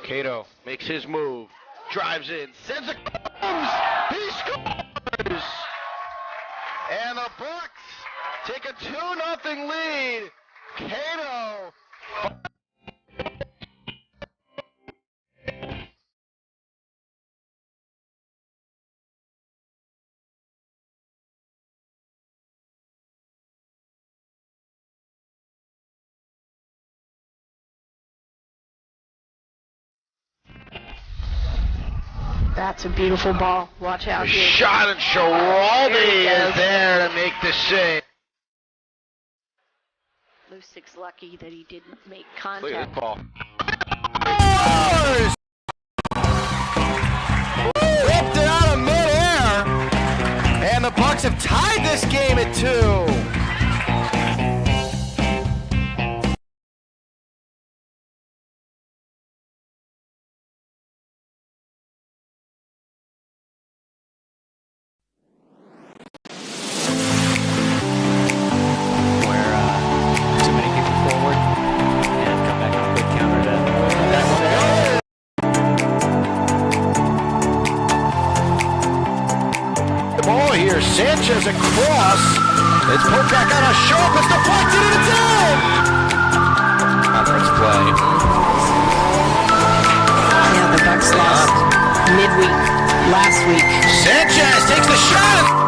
Cato makes his move, drives in, sends it, he scores! And the Bucks take a 2-0 lead. Cato. That's a beautiful ball. Watch out here. Shot, and Schiraldi is there to make the save. Lustig's lucky that he didn't make Look at contact. this ball. Ripped it out of midair, and the Bucks have tied this game at 2. Here, Sanchez across. It's put back on a sharp. It's deflected and it's in. Conference play. Yeah, the Bucks lost midweek last week. Sanchez takes the shot.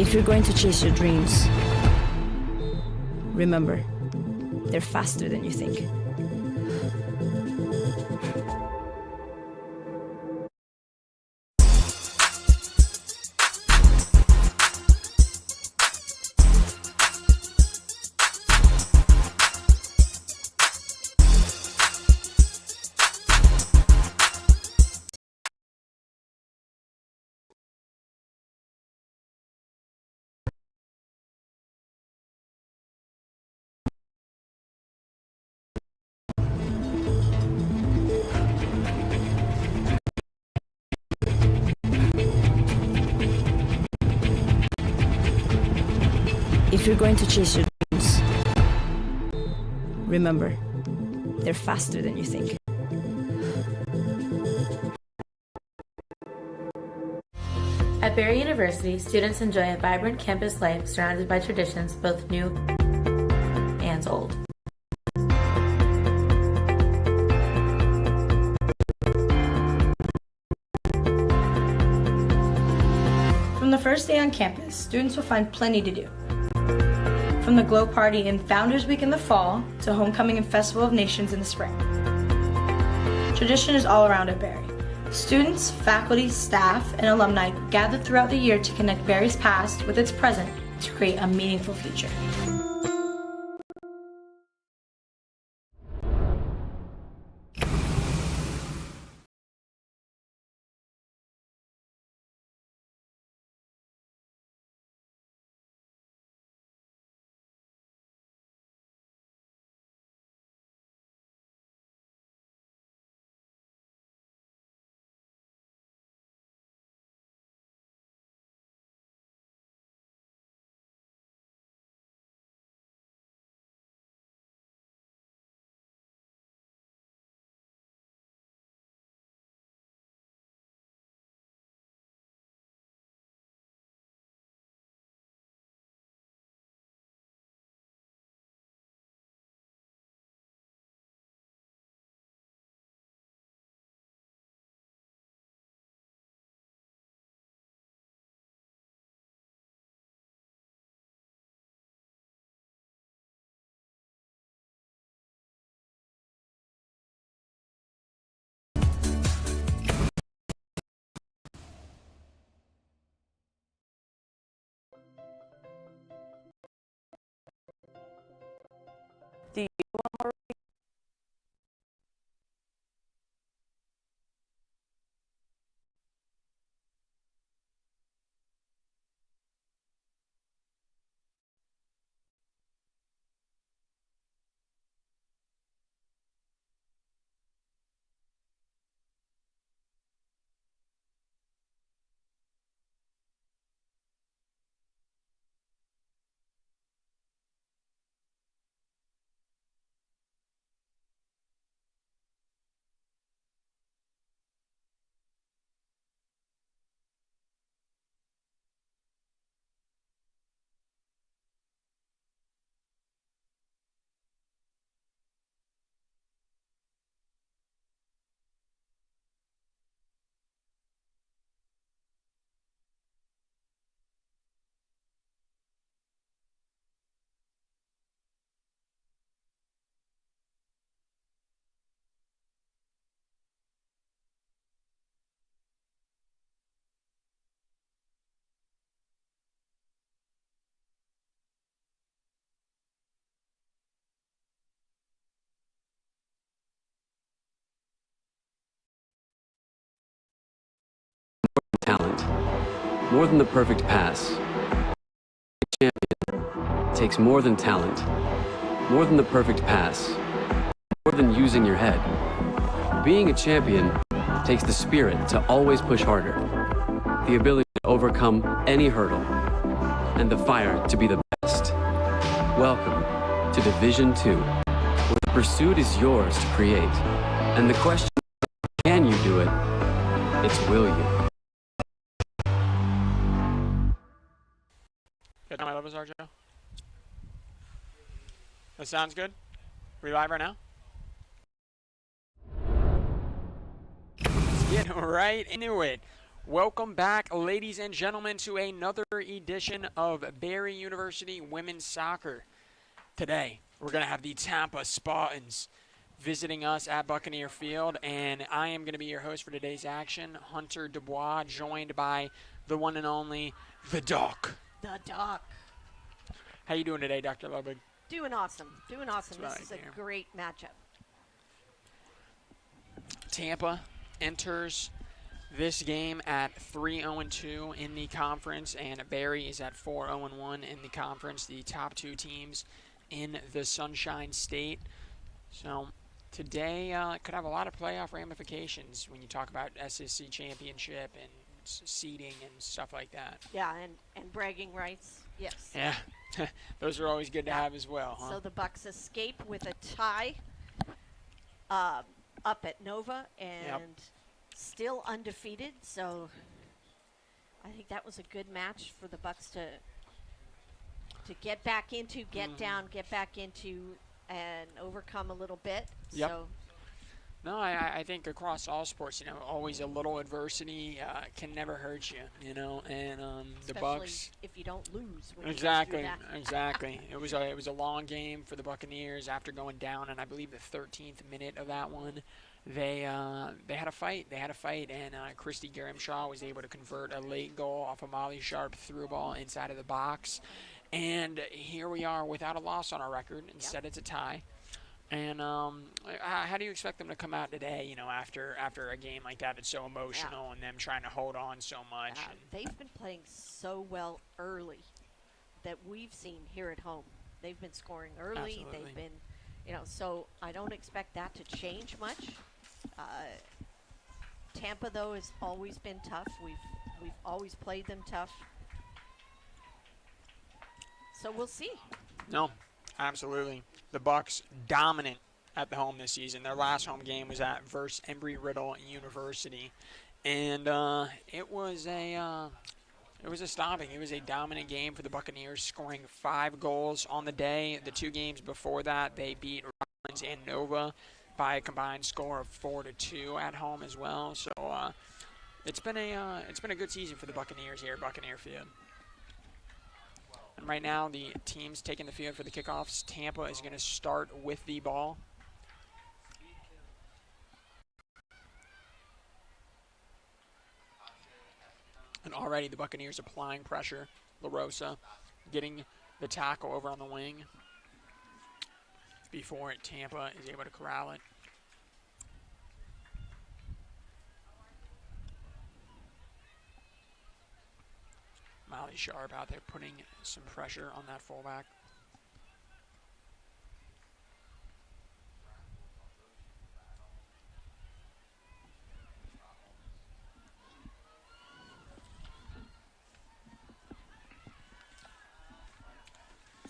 If you're going to chase your dreams, remember, they're faster than you think. If you're going to chase your dreams, remember, they're faster than you think. At Barry University, students enjoy a vibrant campus life surrounded by traditions both new and old. From the first day on campus, students will find plenty to do. From the Glow Party and Founders Week in the fall to Homecoming and Festival of Nations in the spring. Tradition is all around at Barry. Students, faculty, staff, and alumni gather throughout the year to connect Barry's past with its present to create a meaningful future. Talent. More than the perfect pass. A champion takes more than talent. More than the perfect pass. More than using your head. Being a champion takes the spirit to always push harder. The ability to overcome any hurdle. And the fire to be the best. Welcome to Division 2, where the pursuit is yours to create. And the question is, can you do it? It's will you. Good. My levels are, Joe. That sounds good. Revive right now. Let's get right into it. Welcome back, ladies and gentlemen, to another edition of Barry University Women's Soccer. Today, we're going to have the Tampa Spartans visiting us at Buccaneer Field, and I am going to be your host for today's action, Hunter Dubois, joined by the one and only, the Doc. The Doc. How you doing today, Dr. Lobig? Doing awesome. Doing awesome. That's This right, is a yeah. great matchup. Tampa enters this game at 3-0-2 in the conference, and Barry is at 4-0-1 in the conference, the top two teams in the Sunshine State. So today could have a lot of playoff ramifications when you talk about SEC championship and seeding and stuff like that. Yeah, and bragging rights. Yes. Yeah, those are always good to have as well, huh? So the Bucks escape with a tie up at Nova and still undefeated. So I think that was a good match for the Bucks to get back into, get back into, and overcome a little bit. Yep. So No, I think across all sports, always a little adversity can never hurt you, and the especially Bucks. if you don't lose. When Exactly, You go through that. exactly. It was a long game for the Buccaneers after going down, and I believe the 13th minute of that one, they had a fight. And Christy Grimshaw was able to convert a late goal off a Molly Sharp through ball inside of the box, and here we are without a loss on our record. Instead, it's a tie. And how do you expect them to come out today, after a game like that that's so emotional and them trying to hold on so much? They've been playing so well early that we've seen here at home. They've been scoring early. Absolutely. They've been, so I don't expect that to change much. Tampa, though, has always been tough. We've always played them tough. So we'll see. No, absolutely. The Bucks dominant at the home this season. Their last home game was at versus Embry-Riddle University, and it was a stomping. It was a dominant game for the Buccaneers, scoring 5 goals on the day. The 2 games before that, they beat Rollins and Nova by a combined score of 4-2 at home as well. So it's been a good season for the Buccaneers here at Buccaneer Field. And right now, the teams taking the field for the kickoffs. Tampa is going to start with the ball. And already the Buccaneers applying pressure. La Rosa getting the tackle over on the wing before Tampa is able to corral it. Molly Sharp out there putting some pressure on that fullback.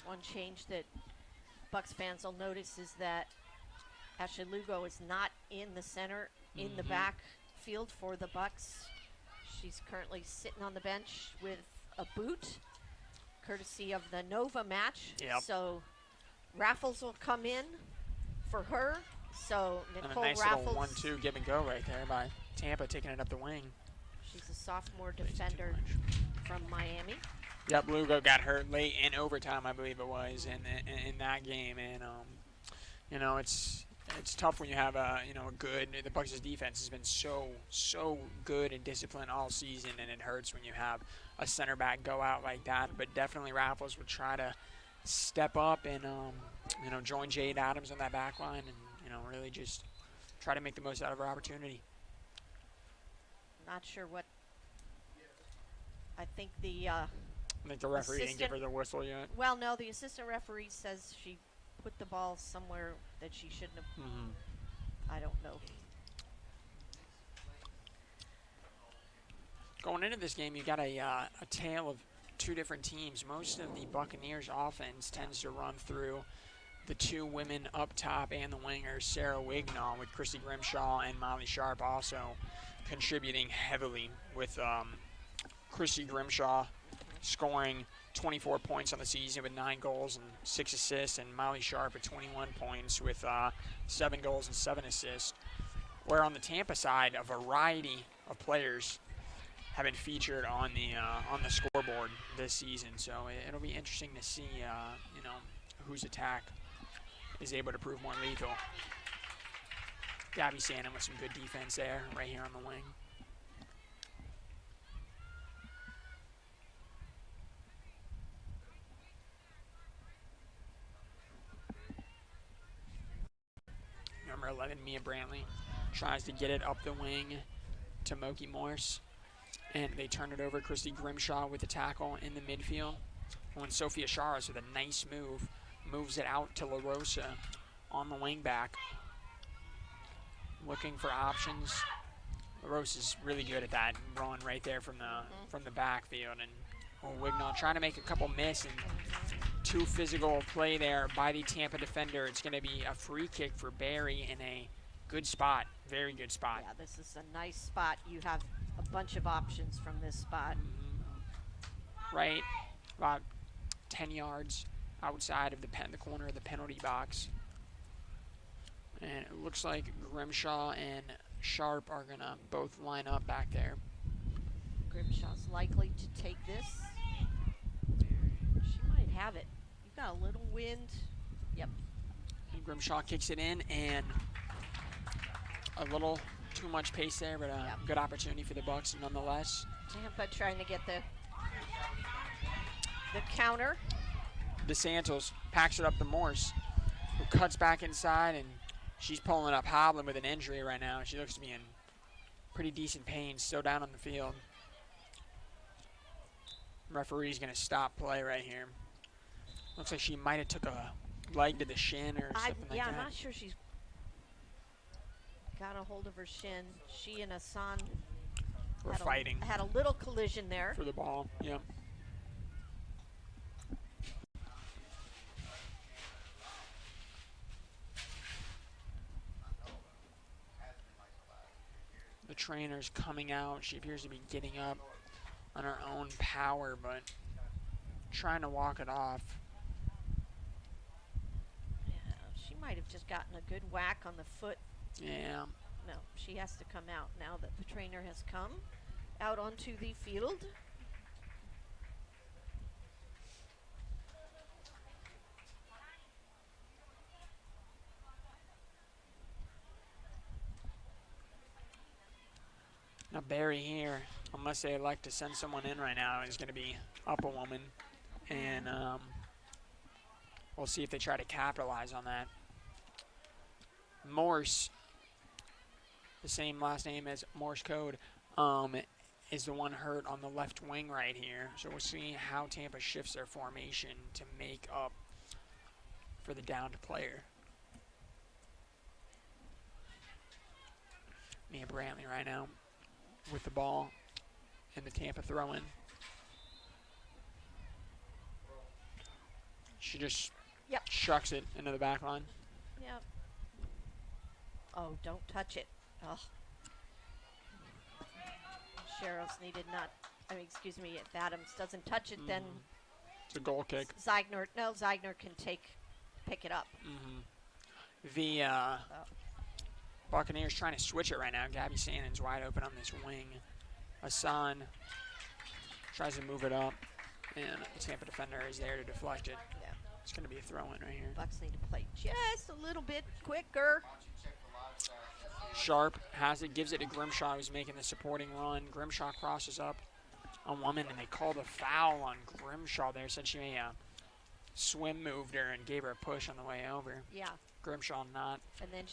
One change that Bucks fans will notice is that Ashley Lugo is not in the center, in the backfield for the Bucks. She's currently sitting on the bench with a boot, courtesy of the Nova match. Yep. So Raffles will come in for her. So And a Nicole nice Raffles, little 1-2 give and go right there by Tampa taking it up the wing. she's a sophomore Plays too defender much. from Miami. Yep, Lugo got hurt late in overtime, I believe it was, in that game, and it's tough when you have a good. The Bucks' defense has been so good and disciplined all season, and it hurts when you have a center back go out like that. But definitely Raffles would try to step up and join Jade Adams on that back line, and really just try to make the most out of her opportunity. Not sure what. I think the. I think the referee didn't give her the whistle yet. Well, no, the assistant referee says she put the ball somewhere that she shouldn't have. I don't know. Going into this game, you got a tale of 2 different teams. Most of the Buccaneers' offense tends to run through the 2 women up top and the wingers, Sarah Wignaw with Christy Grimshaw and Molly Sharp also contributing heavily, with Christy Grimshaw scoring 24 points on the season with 9 goals and 6 assists, and Molly Sharp at 21 points with 7 goals and 7 assists. Where on the Tampa side, a variety of players been featured on the scoreboard this season. So it'll be interesting to see, whose attack is able to prove more lethal. Gabby Sandin with some good defense there, right here on the wing. Number 11, Mia Brantley, tries to get it up the wing to Moki Morse. And they turn it over. Christy Grimshaw with the tackle in the midfield. When Sophia Charas with a nice move, moves it out to La Rosa on the wing back. Looking for options. La Rosa's really good at that run right there from the backfield. And Wignall trying to make a couple miss, and too physical play there by the Tampa defender. It's going to be a free kick for Barry in a good spot, very good spot. Yeah, this is a nice spot. You have a bunch of options from this spot. Right, about 10 yards outside of the corner of the penalty box. And it looks like Grimshaw and Sharp are going to both line up back there. Grimshaw's likely to take this. She might have it. You've got a little wind. Yep. And Grimshaw kicks it in, and a little too much pace there, but a good opportunity for the Bucks nonetheless. Tampa trying to get the counter. DeSantos packs it up to Morse, who cuts back inside, and she's pulling up hobbling with an injury right now. She looks to be in pretty decent pain, still down on the field. Referee's going to stop play right here. Looks like she might have took a leg to the shin or something like that. Yeah, I'm not sure she's got a hold of her shin. She and Hassan were fighting. Had a little collision there. For the ball, yeah. The trainer's coming out. She appears to be getting up on her own power, but trying to walk it off. Yeah, she might have just gotten a good whack on the foot. Yeah. No, she has to come out now that the trainer has come out onto the field. Now Barry here, unless they like to send someone in right now, is going to be up a woman. And we'll see if they try to capitalize on that. Morse, the same last name as Morse code, is the one hurt on the left wing right here. So we'll see how Tampa shifts their formation to make up for the downed player. Mia Brantley right now with the ball and the Tampa throw-in. She just chucks it into the back line. Yep. Oh, don't touch it. Oh. Sheros needed not, excuse me, if Adams doesn't touch it, then it's a goal kick. Zeigner can pick it up. The Buccaneers trying to switch it right now. Gabby Sandin's wide open on this wing. Hassan tries to move it up, and the Tampa defender is there to deflect it. Yeah. It's going to be a throw-in right here. Bucks need to play just a little bit quicker. Sharp has it, gives it to Grimshaw, who's making the supporting run. Grimshaw crosses up a woman, and they called a foul on Grimshaw there. Said she may have swim moved her and gave her a push on the way over. Yeah. Grimshaw not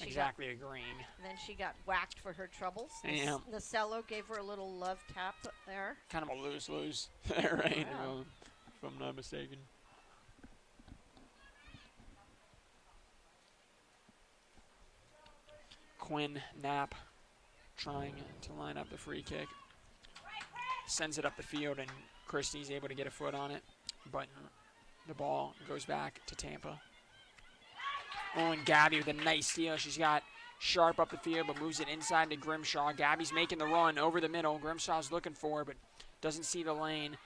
exactly agreeing. And then she got whacked for her troubles. Yeah. Nasello gave her a little love tap there. Kind of a lose-lose there, right? Yeah. If I'm not mistaken. Quinn Knapp trying to line up the free kick. Sends it up the field, and Christie's able to get a foot on it. But the ball goes back to Tampa. Oh, and Gabby with a nice steal. She's got Sharp up the field, but moves it inside to Grimshaw. Gabby's making the run over the middle. Grimshaw's looking for her, but doesn't see the lane.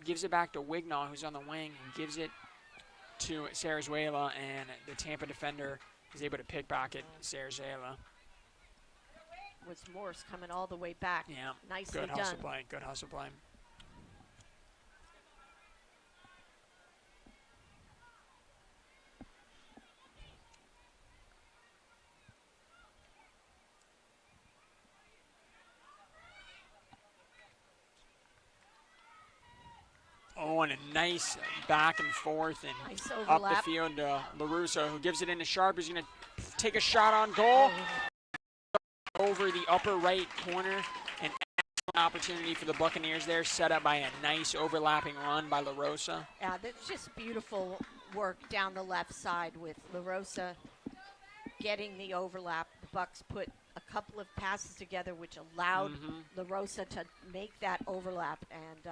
Gives it back to Wignall, who's on the wing. Gives it to Sarazuela, and the Tampa defender is able to pickpocket Sarazuela. was Morse coming all the way back. Yeah, Nicely good hustle done. play. Good hustle play. Oh, and a nice back and forth and Nice up the overlap. field to LaRusso, who gives it into Sharp. He's going to take a shot on goal. Over the upper right corner. An excellent opportunity for the Buccaneers there, set up by a nice overlapping run by LaRosa. Yeah, that's just beautiful work down the left side with LaRosa getting the overlap. The Bucks put a couple of passes together, which allowed LaRosa to make that overlap. And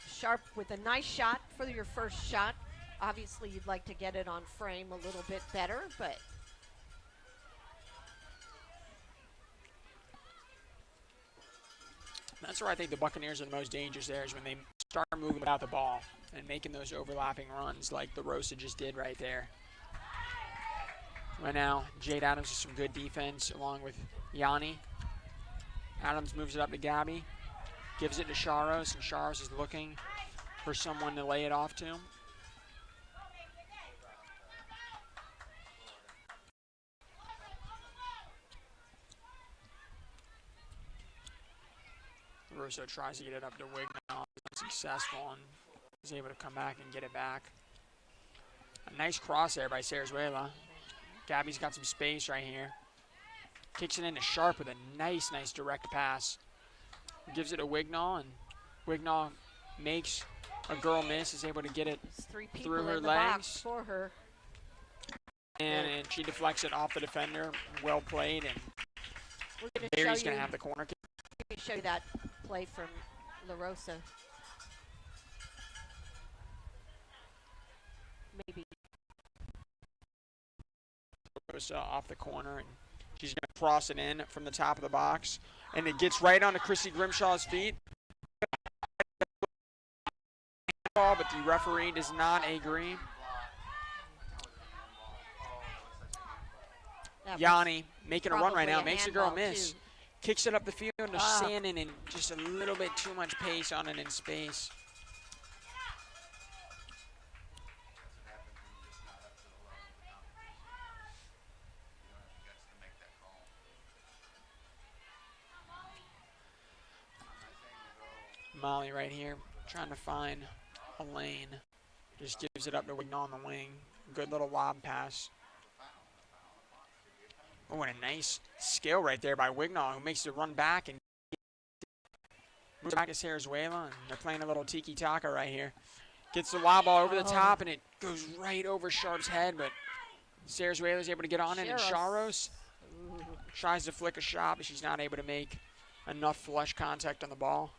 Sharp with a nice shot for your first shot. Obviously, you'd like to get it on frame a little bit better, but that's where I think the Buccaneers are the most dangerous there, is when they start moving without the ball and making those overlapping runs like LaRosa just did right there. Right now, Jade Adams has some good defense along with Yanni. Adams moves it up to Gabby, gives it to Sharos, and Sharos is looking for someone to lay it off to. Russo tries to get it up to Wignall, unsuccessful, and is able to come back and get it back. A nice cross there by Sarazuela. Gabby's got some space right here. Kicks it into Sharp with a nice direct pass. Gives it to Wignall, and Wignall makes a girl miss, is able to get it there's three people through her in the legs. box for her. And she deflects it off the defender. Well played, and We're going Barry's to going to have the corner kick. show you that play from LaRosa. Maybe. Rosa off the corner, and she's going to cross it in from the top of the box, and it gets right onto Chrissy Grimshaw's feet. But the referee does not agree. Yanni making a run right now, makes the girl miss. Too. Kicks it up the field to Shannon, and just a little bit too much pace on it in space. Molly right here, trying to find a lane. Just gives it up to Wignall on the wing. Good little lob pass. Oh, and a nice skill right there by Wignall, who makes the run back and moves back to Sarazuela, and they're playing a little tiki-taka right here. Gets the lob ball over the top, and it goes right over Sharp's head, but Sarazuela's able to get on it, and Sharos tries to flick a shot, but she's not able to make enough flush contact on the ball.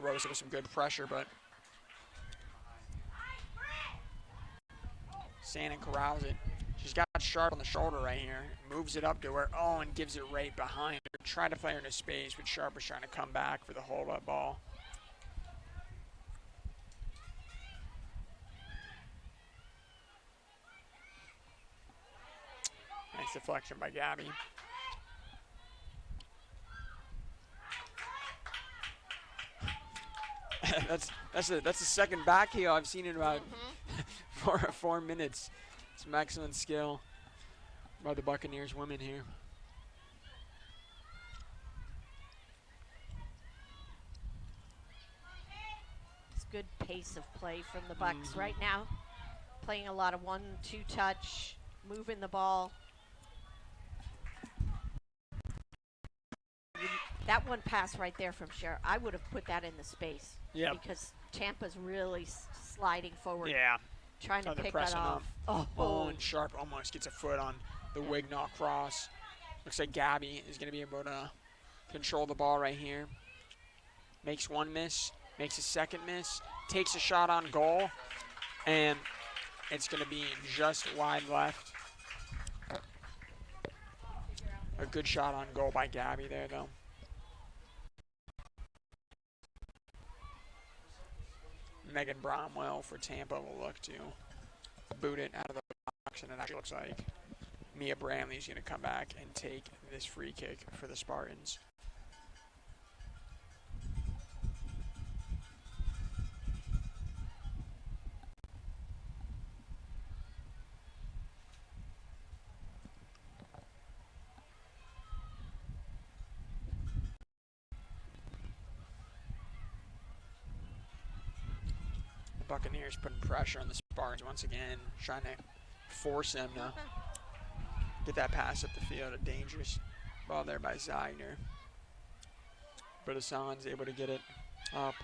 Rosa with some good pressure, but Shannon corrals it. She's got Sharp on the shoulder right here. Moves it up to her. Oh, and gives it right behind her. Tried to play her into space, but Sharp was trying to come back for the hold-up ball. Nice deflection by Gabby. that's the second back heel I've seen in about 4 minutes. Some excellent skill by the Buccaneers women here. It's good pace of play from the Bucks right now. Playing a lot of 1-2 touch, moving the ball. That one pass right there from Cher, I would have put that in the space. Yeah. Because Tampa's really sliding forward. Yeah. Trying to pick that off. Oh, and Sharp almost gets a foot on the Wignall cross. Looks like Gabby is going to be able to control the ball right here. Makes one miss, makes a second miss, takes a shot on goal, and it's going to be just wide left. A good shot on goal by Gabby there, though. Megan Bromwell for Tampa will look to boot it out of the box, and it actually looks like Mia Bramley's going to come back and take this free kick for the Spartans. The Buccaneers putting pressure on the Spartans once again, trying to force them to get that pass up the field. A dangerous ball there by Zeigner. But Hassan's able to get it up.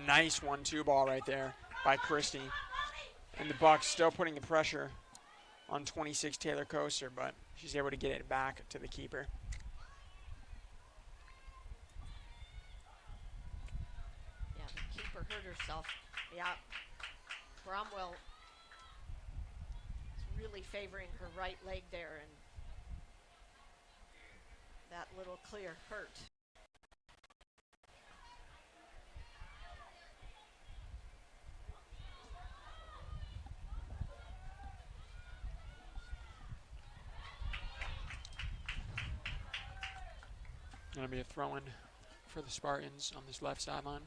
Nice 1-2 ball right there by Christie. And the Bucs still putting the pressure on 26 Taylor Coaster, but she's able to get it back to the keeper. Yeah, the keeper hurt herself. Yeah. Bromwell is really favoring her right leg there, and that little clear hurt. Going to be a throw-in for the Spartans on this left sideline.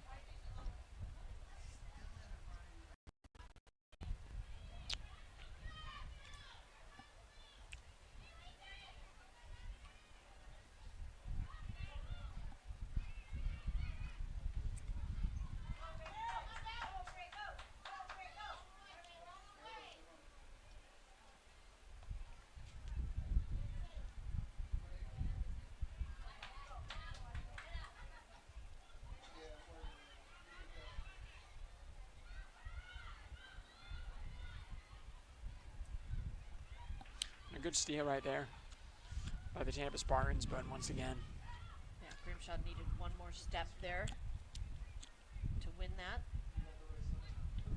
A good steal right there by the Tampa Spartans, but once again, Yeah, Grimshaw needed one more step there to win that.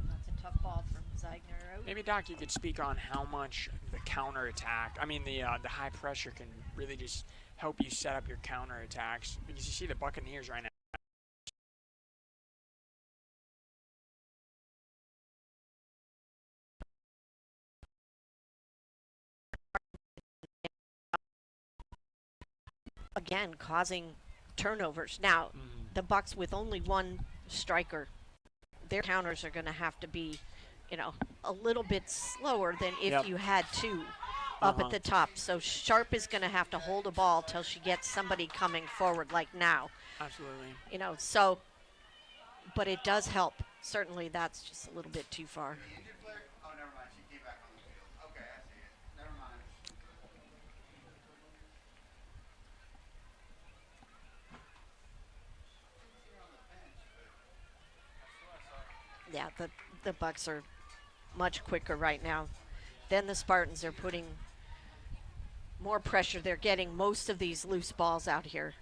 That's a tough ball from Zeigner out. maybe Doc, you could speak on how much the counter-attack, the high pressure can really just help you set up your counter-attacks, because you see the Buccaneers right now. Again, causing turnovers. Now, the Bucs with only one striker, their counters are going to have to be, a little bit slower than if you had two up at the top. So Sharp is going to have to hold a ball till she gets somebody coming forward like now. Absolutely. But it does help. Certainly that's just a little bit too far. Oh, never mind. She came back on the field. Okay, I see it. Never mind. Yeah, the Bucs are much quicker right now. Then the Spartans are putting more pressure. They're getting most of these loose balls out here.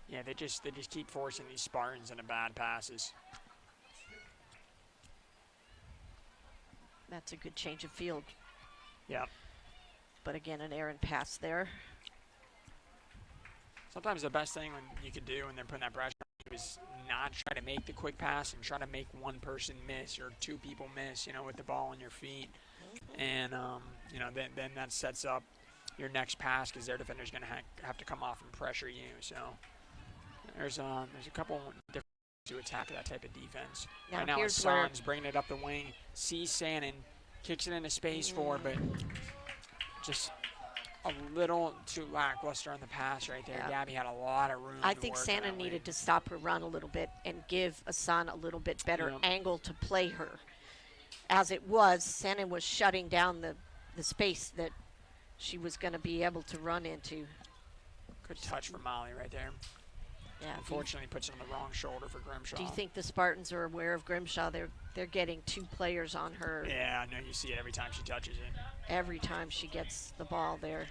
Yeah, they just keep forcing these Spartans into bad passes. That's a good change of field. Yeah. But again, an errant pass there. Sometimes the best thing you could do when they're putting that pressure on you is not try to make the quick pass and try to make one person miss or two people miss, with the ball on your feet. And, then that sets up your next pass because their defender's going to have to come off and pressure you. So there's a couple different ways to attack that type of defense. Now right now, here's Hassan's bringing it up the wing, sees Sannon, kicks it into space for, but just a little too lackluster on the pass right there. Yeah. Gabby had a lot of room. I think Santa needed to stop her run a little bit and give Asan a little bit better angle to play her. As it was, Santa was shutting down the space that she was going to be able to run into. Good touch from Molly right there. Yeah. Unfortunately, puts it on the wrong shoulder for Grimshaw. Do you think the Spartans are aware of Grimshaw? They're getting two players on her. Yeah, no, you see it every time she touches it. Every time she gets the ball there.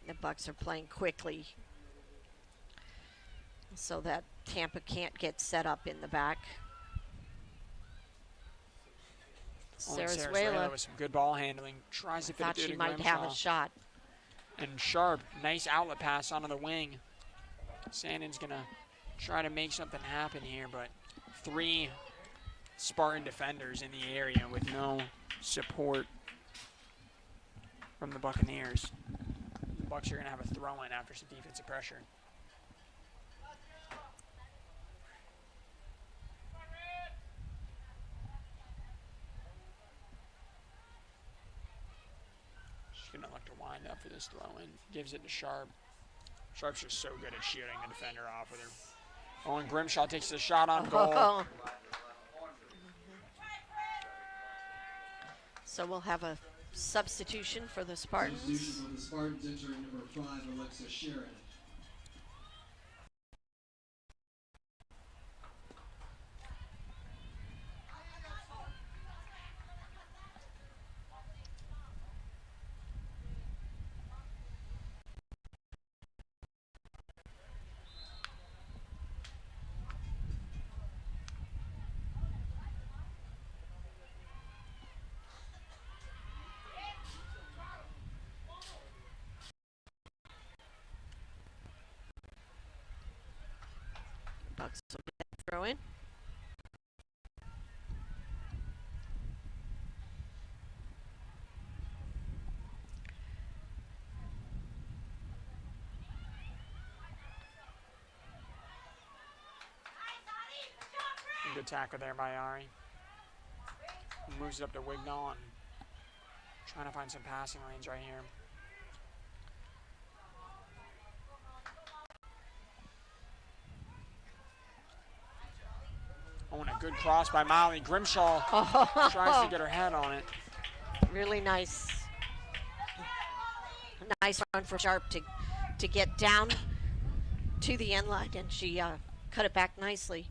The Bucs are playing quickly so that Tampa can't get set up in the back. Sarasuela with some good ball handling. Tries to fit thought it she to might Grimshaw. have a shot. And Sharp, nice outlet pass onto the wing. Sandin's going to try to make something happen here, but 3 Spartan defenders in the area with no support from the Buccaneers. The Bucs are going to have a throw-in after some defensive pressure. She's going to look to wind up for this throw-in. Gives it to Sharp. Sharp's just so good at shooting the defender off with her. Owen Grimshaw takes the shot on goal. So we'll have a substitution for the Spartans. Substitution for the Spartans, entering number 5, Alexa Sheridan. Bucks will get that throw in. Good tackle there by Ari. Moves it up to Wignall and trying to find some passing lanes right here. Oh, and a good cross by Molly. Grimshaw tries to get her head on it. Really nice. Nice run for Sharp to get down to the end line, and she cut it back nicely.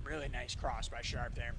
Really nice cross by Sharp there.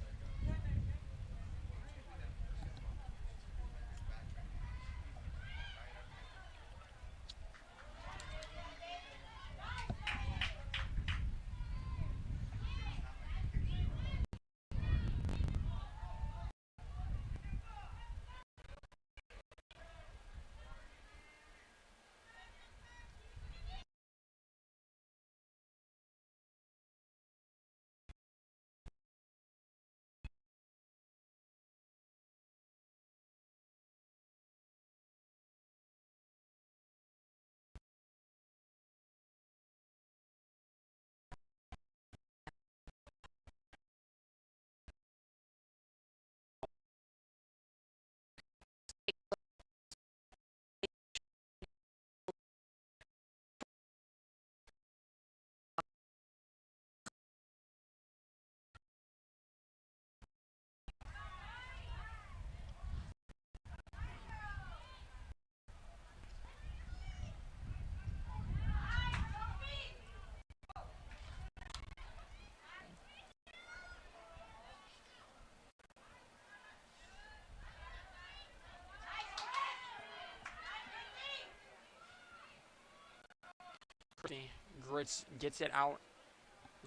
Gritz gets it out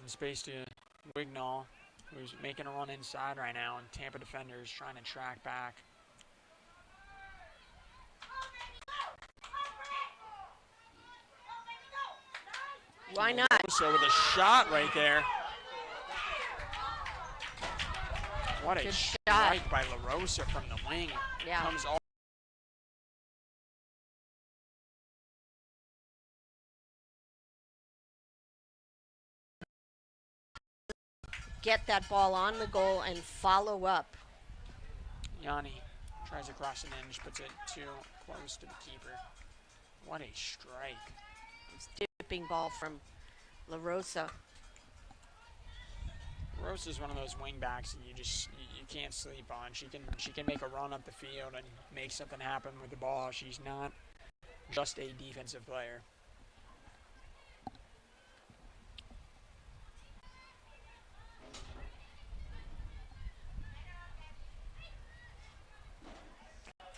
in space to Wignall, who's making a run inside right now, and Tampa defenders trying to track back. Why not? So with a shot right there. What a Good strike shot by LaRosa from the wing. Yeah. Comes all Get that ball on the goal and follow up. Yanni tries to cross an inch, puts it too close to the keeper. What a strike. Dipping ball from LaRosa. Rose is one of those wing backs that you can't sleep on. She can make a run up the field and make something happen with the ball. She's not just a defensive player.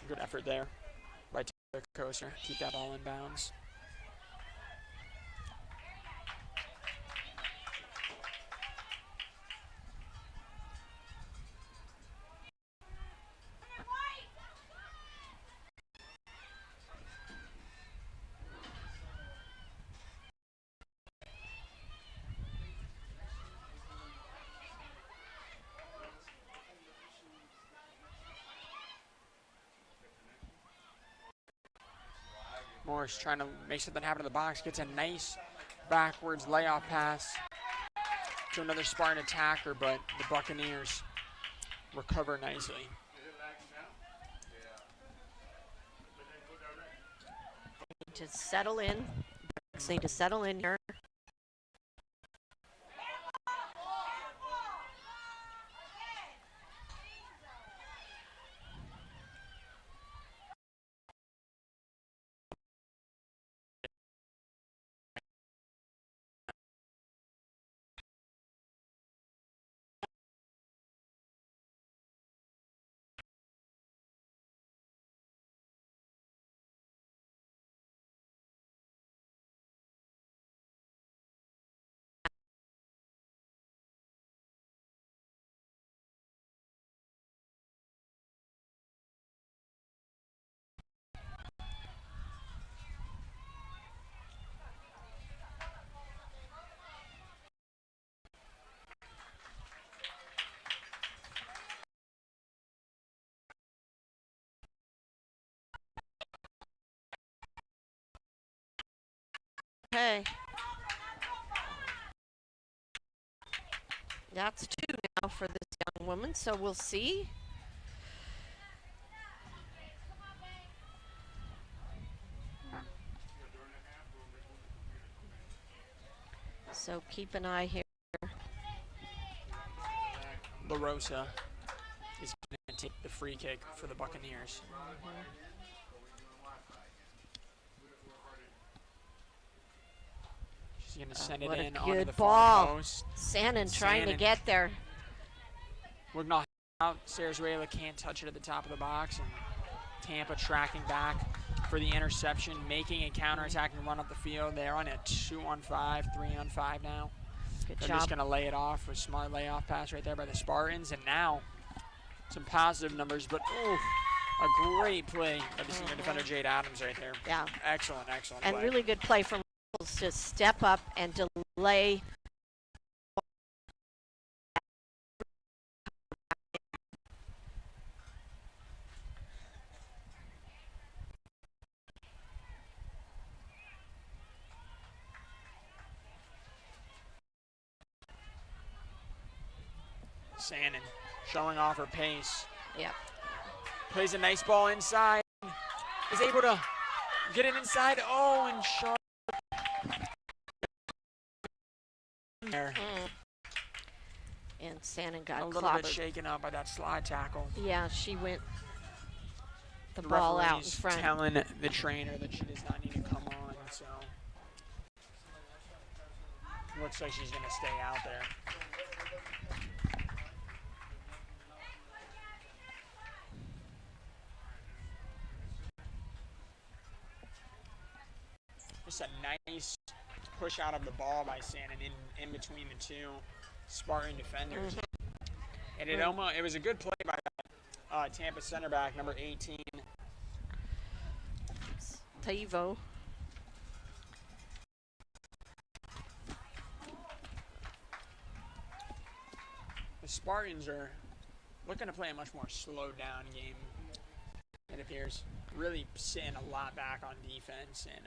Good effort there by Taylor Coaster. Keep that ball in bounds. Morris trying to make something happen in the box. Gets a nice backwards layoff pass to another Spartan attacker, but the Buccaneers recover nicely. To settle in. Bucks need to settle in here. Okay. That's 2 now for this young woman, so we'll see. So keep an eye here. LaRosa is going to take the free kick for the Buccaneers. She's going to send it in onto the far post. Sannon trying to get there. Would not out. Sarasuela can't touch it at the top of the box. And Tampa tracking back for the interception, making a counterattacking run up the field. They're on a 2-on-5, 3-on-5 now. Good They're job. just going to lay it off with a smart layoff pass right there by the Spartans. And now some positive numbers, but a great play by the senior defender Jade Adams right there. Yeah. Excellent play. And really good play from to step up and delay. Sannon showing off her pace. Yep. Plays a nice ball inside. Is able to get it inside. Oh, and sharp. There. And Sannon got a little bit shaken up by that slide tackle. Yeah, she went the ball out in front. Telling the trainer that she does not need to come on, so looks like she's going to stay out there. Just a nice push out of the ball by Sannon in between the two Spartan defenders. And it was a good play by that Tampa center back, number 18. Taivo. The Spartans are looking to play a much more slowed down game, it appears. Really sitting a lot back on defense and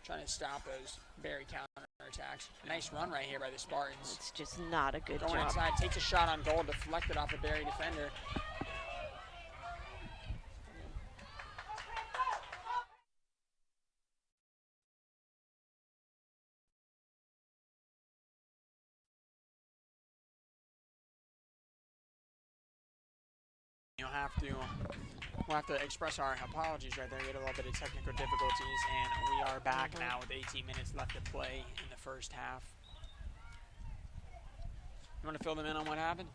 trying to stop those very counterattacks. Nice run right here by the Spartans. It's just not a good job. Going inside, takes a shot on goal, deflected off a Barry defender. We'll have to express our apologies right there. We had a little bit of technical difficulties, and we are back now with 18 minutes left to play in the first half. You want to fill them in on what happened?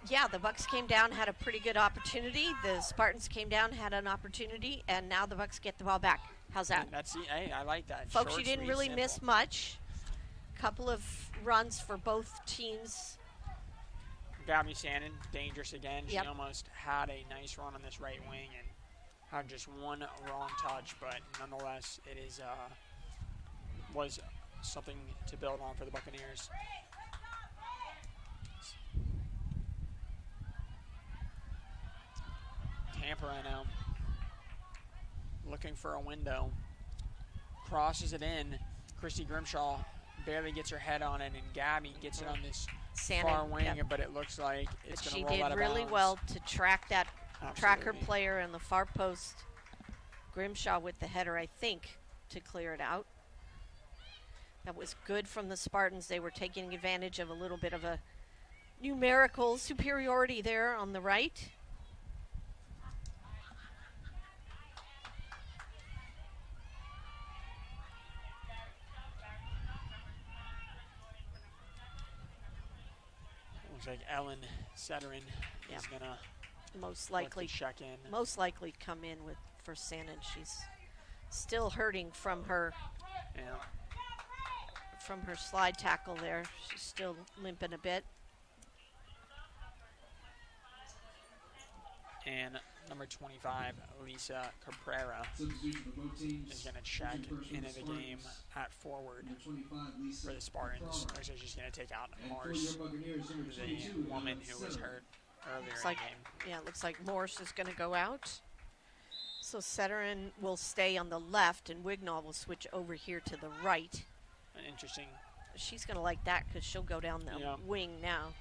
Yeah, the Bucks came down, had a pretty good opportunity. The Spartans came down, had an opportunity, and now the Bucks get the ball back. How's that? Hey, I like that. Folks, Short, you didn't sweet, really simple. miss much. Couple of runs for both teams. Gabby Sannon, dangerous again. She Yep. almost had a nice run on this right wing and had just one wrong touch, but nonetheless, it is was something to build on for the Buccaneers. Tampa right now looking for a window. Crosses it in. Christy Grimshaw barely gets her head on it, and Gabby gets it on this far wing, but it looks like it's going to roll out of bounds. She did really well to track that, track her Absolutely. player in the far post. Grimshaw with the header, I think, to clear it out. That was good from the Spartans. They were taking advantage of a little bit of a numerical superiority there on the right. Looks like Ellen Setterin is going to most likely check in. Most likely come in with for Shannon. She's still hurting from her slide tackle there. She's still limping a bit. And number 25, Lisa Cabrera, is going to check into the game at forward for the Spartans. Looks like she's going to take out Morse, who's a woman who was hurt earlier in the game. Yeah, it looks like Morse is going to go out. So Setterin will stay on the left, and Wignall will switch over here to the right. Interesting. She's going to like that because she'll go down the wing now.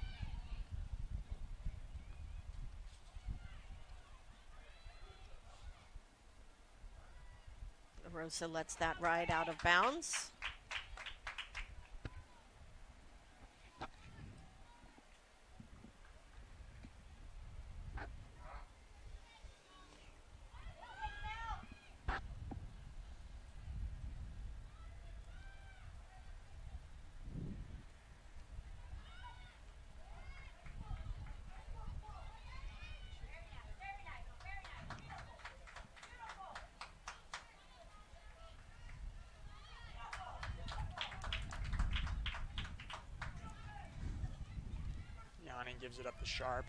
Rosa lets that ride out of bounds. Gives it up to Sharp.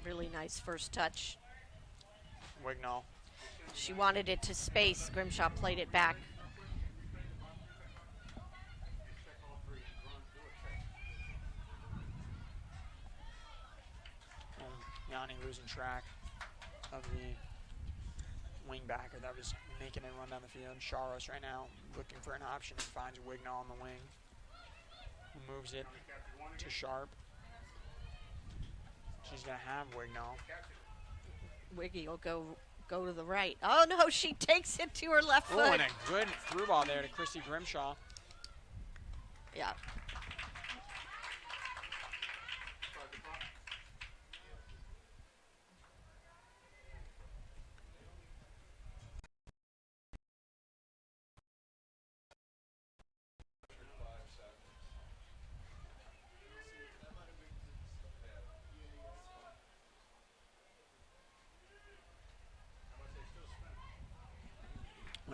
Really nice first touch. Wignall. She wanted it to space. Grimshaw played it back. Yanni losing track of the wingbacker that was making it run down the field. Charos right now looking for an option and finds Wignall on the wing. Moves it to Sharp. She's going to have Wignall. Wiggy will go to the right. Oh, no, she takes it to her left foot. Oh, and a good through ball there to Christy Grimshaw. Yeah.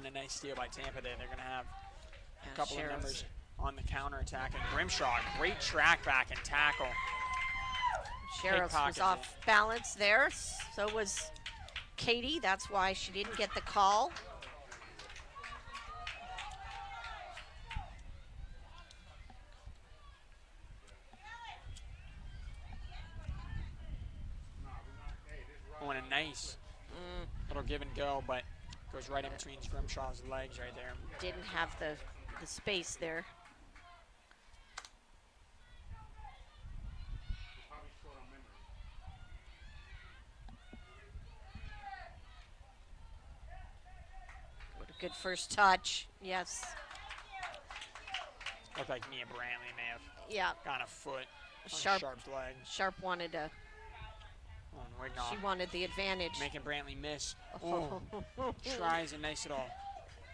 A nice steal by Tampa there. They're going to have a couple of numbers on the counterattack. And Grimshaw, great track back and tackle. Sheriff was off balance there. So was Katie. That's why she didn't get the call. Oh, and a nice little give and go, but goes right in between Grimshaw's legs right there. Didn't have the space there. What a good first touch. Yes. Looked like Mia Brantley may have got a foot on Sharp's leg. Sharp wanted a... She wanted the advantage. Making Brantley miss. Oh, tries a nice little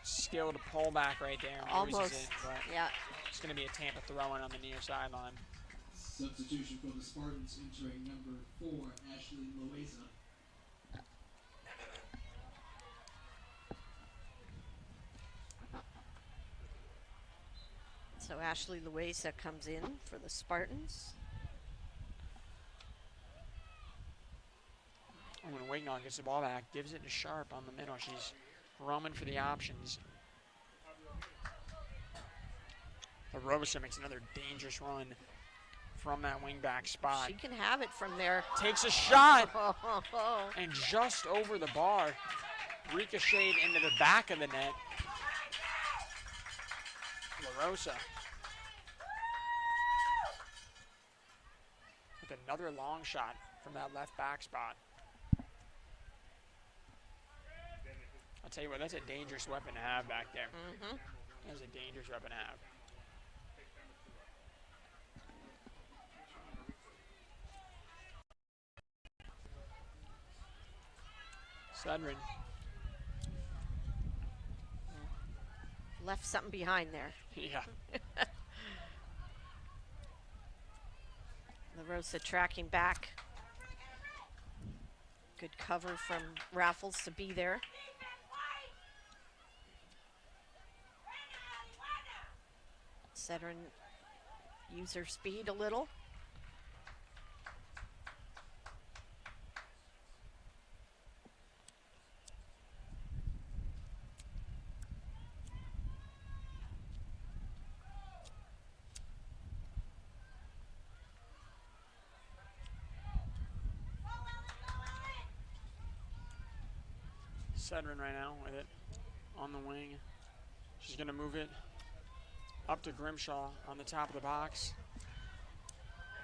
skilled pullback right there. Almost, it, but it's going to be a Tampa throw-in on the near sideline. Substitution for the Spartans, entering number 4, Ashley Loaiza. So Ashley Loaiza comes in for the Spartans. When Wignall gets the ball back, gives it to Sharp on the middle. She's roaming for the options. Roberson makes another dangerous run from that wingback spot. She can have it from there. Takes a shot and just over the bar. ricocheted into the back of the net. LaRosa with another long shot from that left back spot. I'll tell you what, that's a dangerous weapon to have back there. That's a dangerous weapon to have. Sudrin. Left something behind there. Yeah. LaRosa tracking back. Good cover from Raffles to be there. Sedrin use her speed a little. Sedrin right now with it on the wing. She's going to move it up to Grimshaw on the top of the box.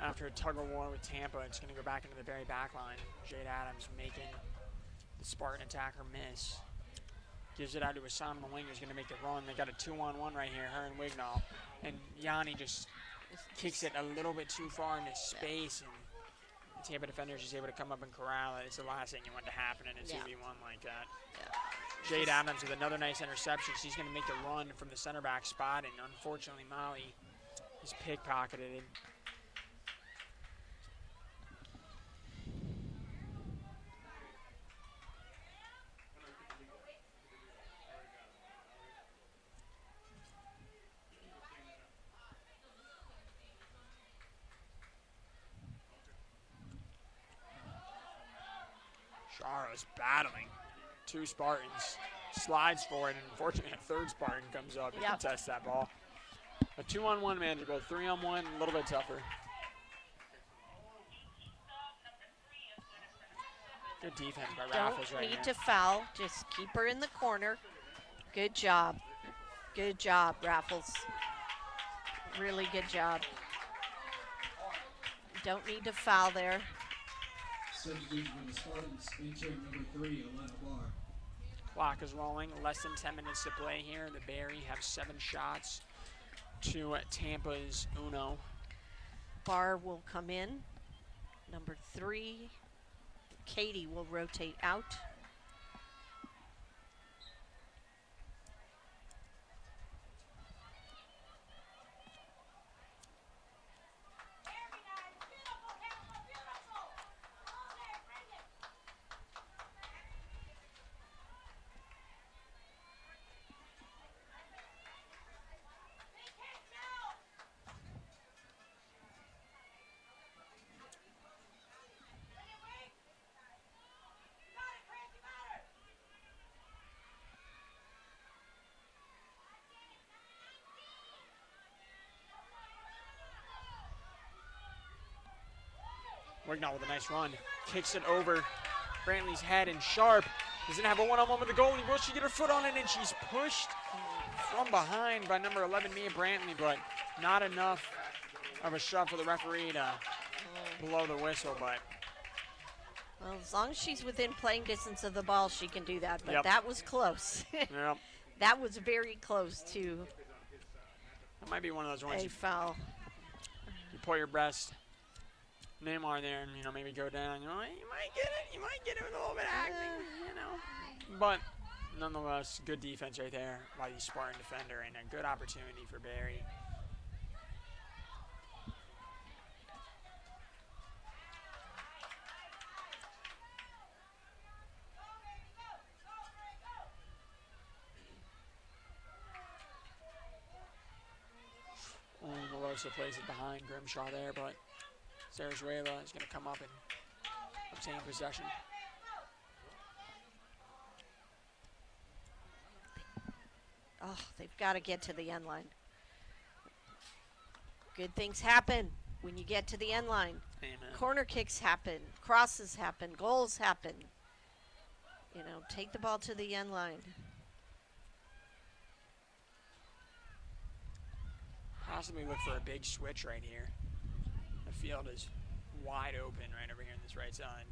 After a tug of war with Tampa, it's going to go back into the very back line. Jade Adams making the Spartan attacker miss. Gives it out to Hassan on the wing, who's going to make the run. They got a 2-on-1 right here, her and Wignall. And Yanni just kicks it a little bit too far into space, and the Tampa defender is just able to come up and corral it. It's the last thing you want to happen in a 2v1 like that. Jade Adams with another nice interception. She's going to make the run from the center back spot, and unfortunately Molly is pickpocketed. Shara's battling two Spartans, slides for it, and unfortunately a third Spartan comes up to contest that ball. A 2-on-1 manageable, 3-on-1 a little bit tougher. Good defense by Raffles right here. Don't need to foul, just keep her in the corner. Good job. Good job, Raffles. Really good job. Don't need to foul there. Substitution for the Spartans, entering number 3, Elena Barr. Clock is rolling, less than 10 minutes to play here. The Barry have 7 shots to Tampa's Uno. Barr will come in. Number 3, Katie will rotate out. Wignall with a nice run, kicks it over Brantley's head, and Sharp is gonna have a one-on-one with the goalie. Will she get her foot on it? And she's pushed from behind by number 11, Mia Brantley, but not enough of a shove for the referee to blow the whistle. But well, as long as she's within playing distance of the ball, she can do that. But that was close. Yep. That was very close to That might be one of those ones a foul. you put your best Neymar there and, maybe go down. You might get it. You might get it with a little bit of acting, But nonetheless, good defense right there by the Spartan defender, and a good opportunity for Barry. LaRosa plays it behind Grimshaw there, but Sarazuela is going to come up and obtain possession. Oh, they've got to get to the end line. Good things happen when you get to the end line. Amen. Corner kicks happen, crosses happen, goals happen. take the ball to the end line. Possibly look for a big switch right here. The field is wide open right over here on this right side.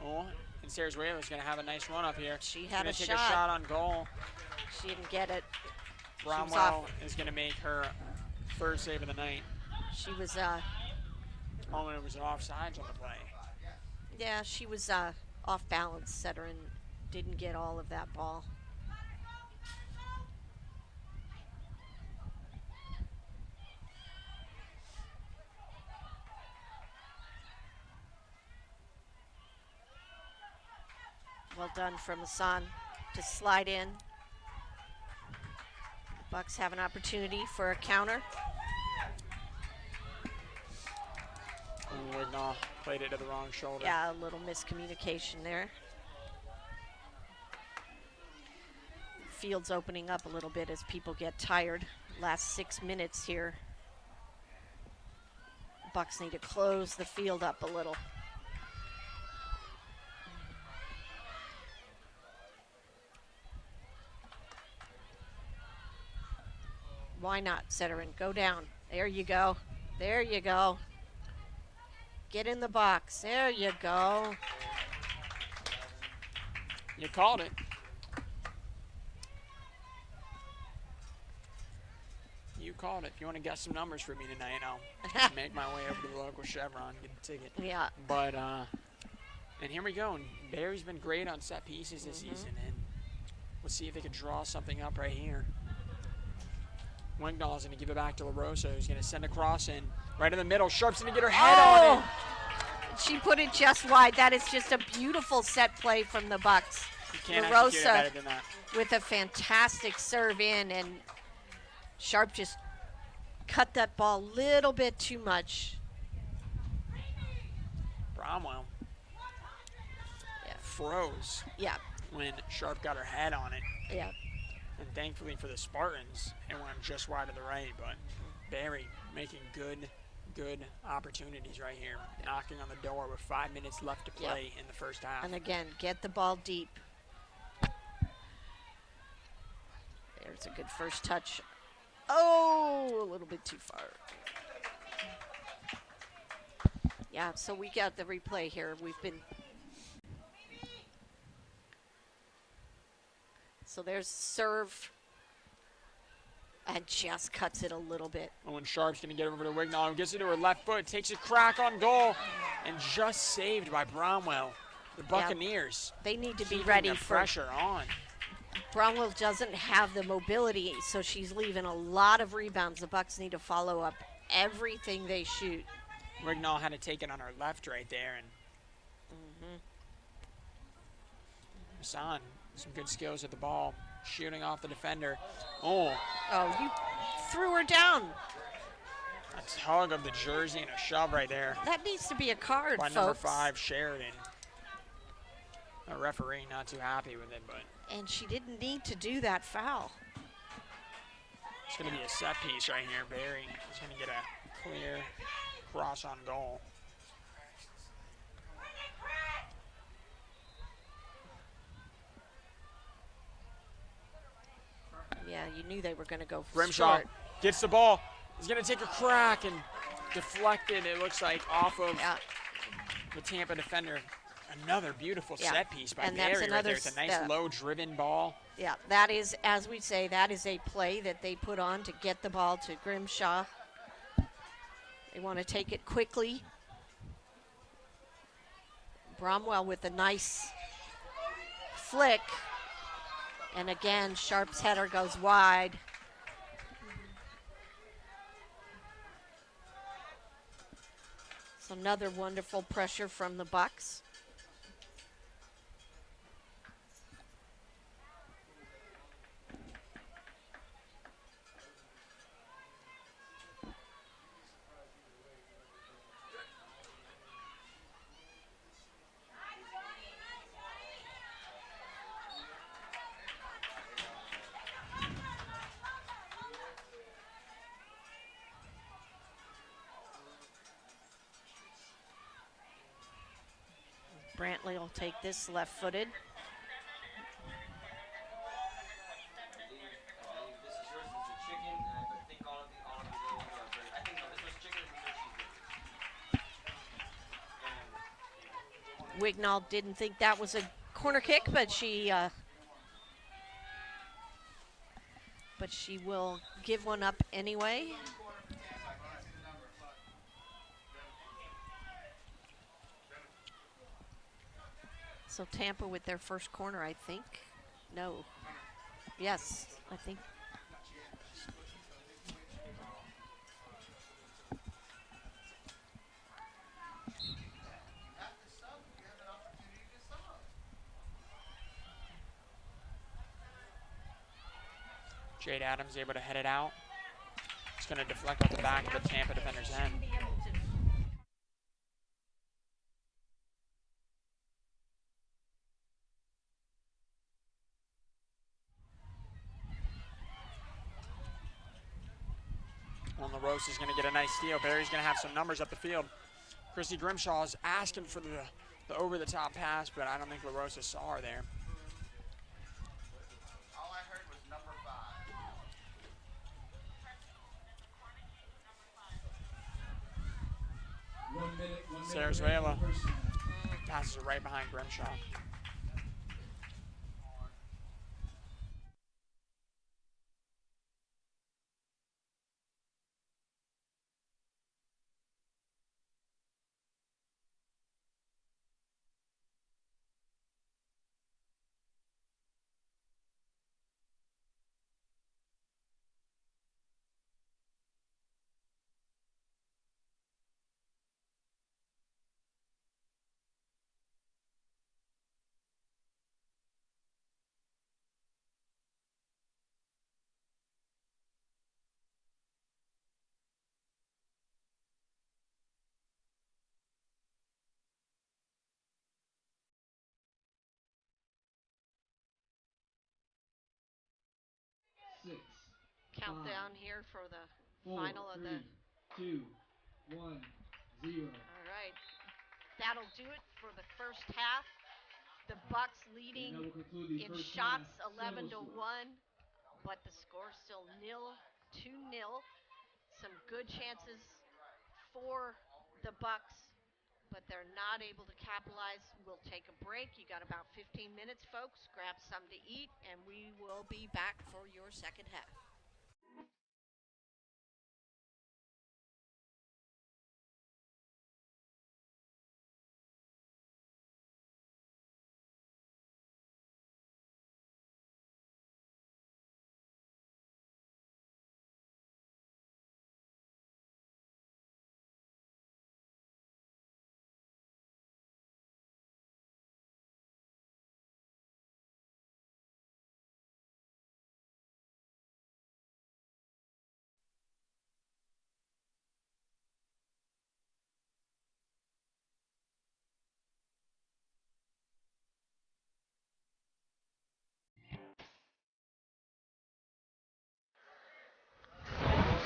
Oh, and Cerezuela's going to have a nice run up here. She had a take shot. a shot on goal. She didn't get it. Bromwell is going to make her third save of the night. She was, Oh, and it was an offsides on the play. yeah, she was off balance, setter, and didn't get all of that ball. Well done from Hassan to slide in. Bucks have an opportunity for a counter. Wignall played it to the wrong shoulder. Yeah, a little miscommunication there. Field's opening up a little bit as people get tired. Last 6 minutes here. Bucks need to close the field up a little. Why not, Setterin? Go down. There you go. There you go. Get in the box. There you go. You called it. You called it. If you want to get some numbers for me tonight, I'll make my way over to the local Chevron, get a ticket. Yeah. But, and here we go. And Barry's been great on set pieces this season. And let's see if they can draw something up right here. Wignall's going to give it back to LaRosa, who's going to send a cross in right in the middle. Sharp's going to get her head on it. She put it just wide. That is just a beautiful set play from the Bucks. You can't execute it LaRosa better than that. with a fantastic serve in, and Sharp just cut that ball a little bit too much. Bromwell froze Yeah, when Sharp got her head on it. yeah. And thankfully for the Spartans, it went just wide to the right. But Barry making good opportunities right here, knocking on the door with 5 minutes left to play in the first half. And again, get the ball deep. There's a good first touch. Oh, a little bit too far. Yeah, so we got the replay here. So there's serve, and just cuts it a little bit. Owen Sharp's going to get over to Wignall, gets it to her left foot, takes a crack on goal, and just saved by Bromwell. The Buccaneers. They need to be keeping ready the for pressure on. Bromwell doesn't have the mobility, so she's leaving a lot of rebounds. The Bucks need to follow up everything they shoot. Wignall had to take it on her left right there, and Hassan, some good skills at the ball, shooting off the defender. Oh, you threw her down. a tug of the jersey and a shove right there That needs to be a card, by folks. number 5, Sheridan. A referee not too happy with it, but And she didn't need to do that foul. it's going to be a set piece right here. Barry is going to get a clear cross on goal. Yeah, you knew they were going to go Grimshaw short. gets the ball. He's going to take a crack and deflect it, it looks like, off of the Tampa defender. Another beautiful set piece by And that's Barry right there. It's a nice low-driven ball. Yeah, that is, as we say, that is a play that they put on to get the ball to Grimshaw. They want to take it quickly. Bromwell with a nice flick. And again, Sharp's header goes wide. So another wonderful pressure from the Bucks. Brantley will take this left-footed. Wignall didn't think that was a corner kick, but she will give one up anyway. So Tampa with their first corner, I think. No. Yes, I think. Jade Adams able to head it out. It's going to deflect off the back of the Tampa defender's end. Well, LaRose is going to get a nice steal. Barry's going to have some numbers up the field. Christy Grimshaw is asking for the over-the-top pass, but I don't think LaRose saw her there. All I heard was number 5. 1 minute. Sarasuela passes it right behind Grimshaw. Countdown here for the 4, final of the. 3, 2, 1, 0. All right, that'll do it for the first half. The Bucks leading And that will conclude the in first shots, half. 11-1, Score. but the score still 2-0. Some good chances for the Bucks, but they're not able to capitalize. We'll take a break. You got about 15 minutes, folks. Grab something to eat, and we will be back for your second half.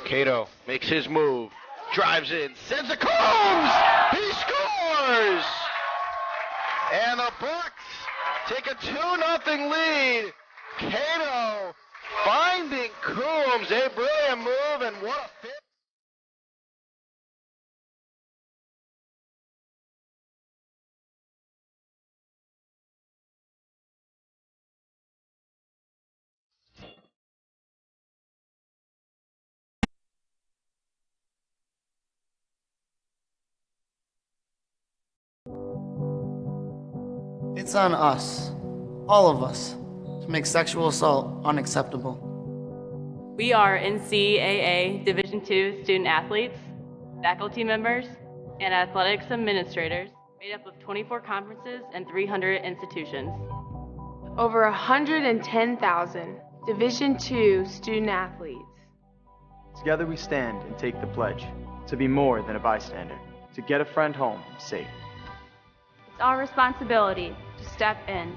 Cato makes his move, drives in, sends a Coombs! He scores! And the Bucks take a 2-0 lead. Cato finding Coombs, a brilliant move, and what a fit. It's on us, all of us, to make sexual assault unacceptable. We are NCAA Division II student athletes, faculty members, and athletics administrators made up of 24 conferences and 300 institutions. Over 110,000 Division II student athletes. Together we stand and take the pledge to be more than a bystander, to get a friend home safe. It's our responsibility to step in,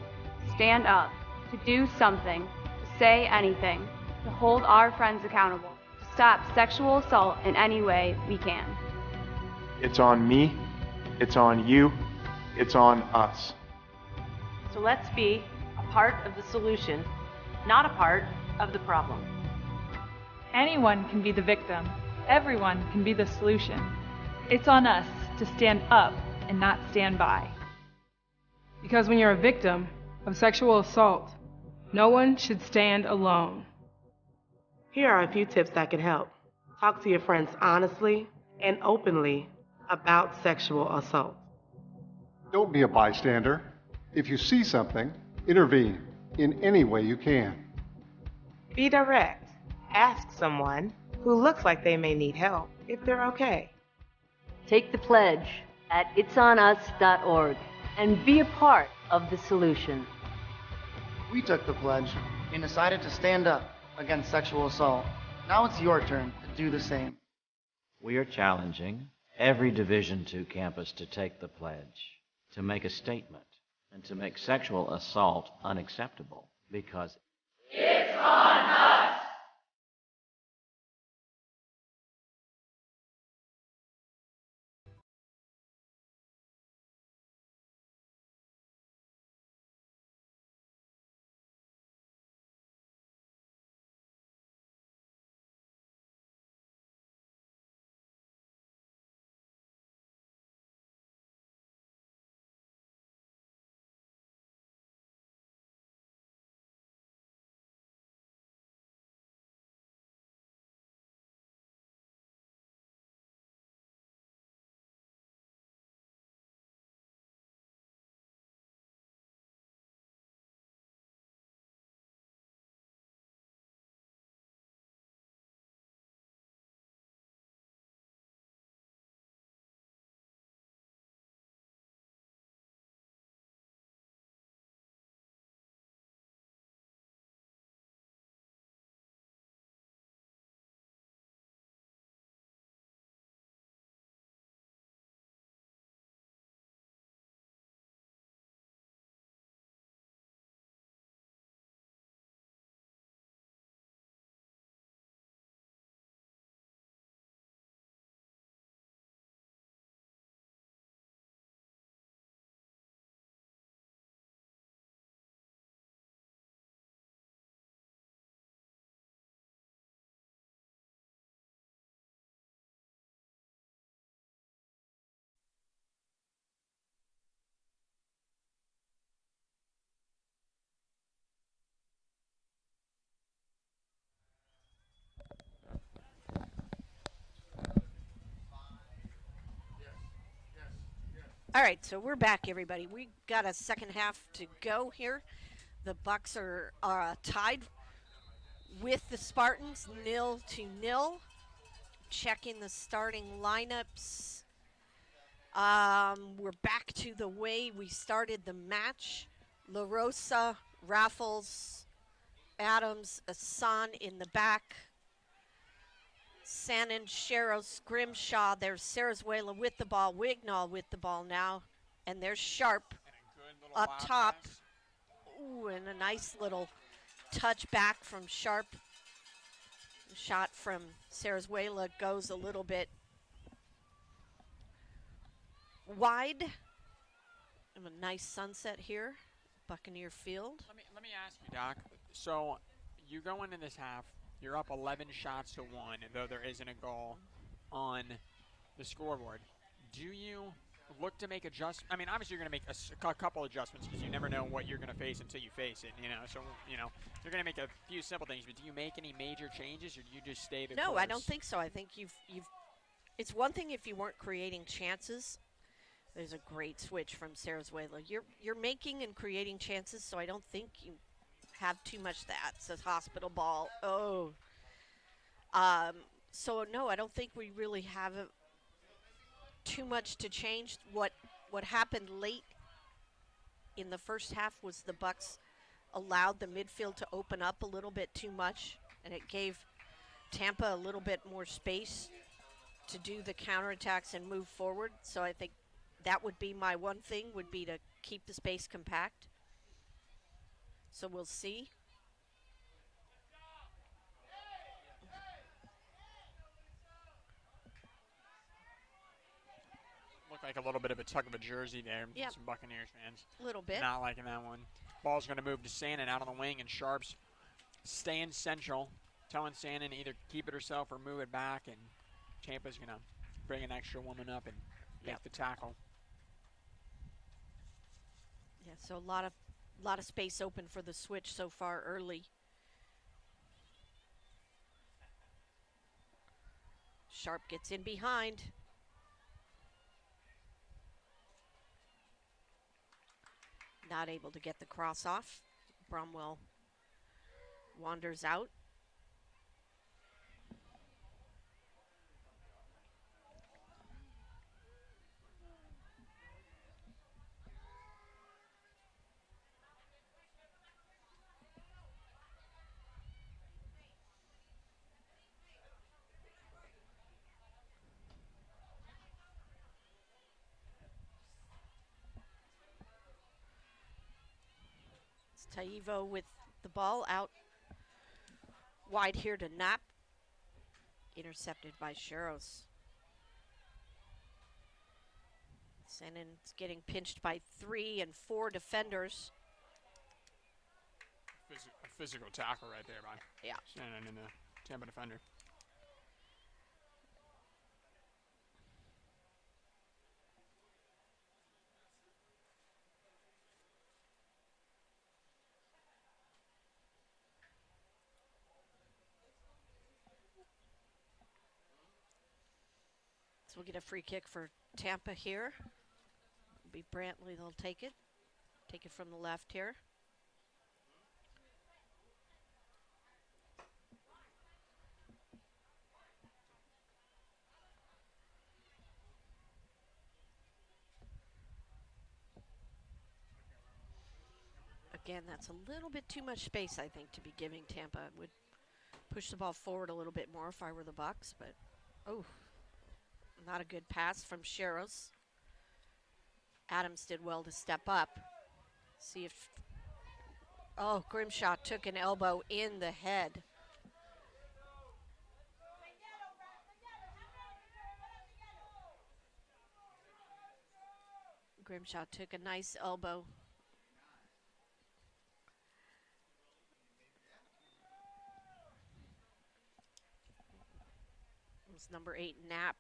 stand up, to do something, to say anything, to hold our friends accountable, to stop sexual assault in any way we can. It's on me, it's on you, It's on us. So let's be a part of the solution, not a part of the problem. Anyone can be the victim. Everyone can be the solution. It's on us to stand up and not stand by. Because when you're a victim of sexual assault, no one should stand alone. Here are a few tips that can help. Talk to your friends honestly and openly about sexual assault. Don't be a bystander. If you see something, intervene in any way you can. Be direct. Ask someone who looks like they may need help if they're okay. Take the pledge at itsonus.org and be a part of the solution. We took the pledge and decided to stand up against sexual assault. Now it's your turn to do the same. We are challenging every Division II campus to take the pledge, to make a statement, and to make sexual assault unacceptable, because it's on us! All right, so we're back, everybody. We got a second half to go here. The Bucks are tied with the Spartans, 0-0. Checking the starting lineups. We're back to the way we started the match. La Rosa, Raffles, Adams, Asan in the back. Sannon, Sheros, Grimshaw. There's Sarazuela with the ball. Wignall with the ball now. And there's Sharp up top. Pass. Ooh, and a nice little touch back from Sharp. The shot from Sarazuela goes a little bit wide. And a nice sunset here, Buccaneer Field. Let me ask you, Doc. So you go into this half, you're up 11 shots to 1, though there isn't a goal on the scoreboard. Do you look to make adjustments? I mean, obviously you're going to make a couple adjustments because you never know what you're going to face until you face it, you know. So, you know, you're going to make a few simple things, but do you make any major changes or do you just stay the course? No, I don't think so. I think you've it's one thing if you weren't creating chances. There's a great switch from Sarazuela. You're making and creating chances, so I don't think you have too much of that. It says hospital ball. Oh. So no, I don't think we really have too much to change. What happened late in the first half was the Bucks allowed the midfield to open up a little bit too much, and it gave Tampa a little bit more space to do the counterattacks and move forward. So I think that would be my one thing, would be to keep the space compact. So we'll see. Looked like a little bit of a tug of a jersey there. Yep. Some Buccaneers fans. A little bit. Not liking that one. Ball's going to move to Sannon out on the wing, and Sharps staying central, telling Sannon either keep it herself or move it back, and Tampa's going to bring an extra woman up and make the tackle. Yeah, so a lot of space open for the switch so far early. Sharp gets in behind. Not able to get the cross off. Bromwell wanders out. It's Taivo with the ball out wide here to Knapp. Intercepted by Sherros. Sennon's getting pinched by 3 and 4 defenders. A physical tackle right there by Shannon and the Tampa defender. So we'll get a free kick for Tampa here. It'll be Brantley, they'll take it. Take it from the left here. Again, that's a little bit too much space, I think, to be giving Tampa. I would push the ball forward a little bit more if I were the Bucks, but not a good pass from Sherros. Adams did well to step up. See if, Grimshaw took an elbow in the head. Grimshaw took a nice elbow. It was number 8, Knapp.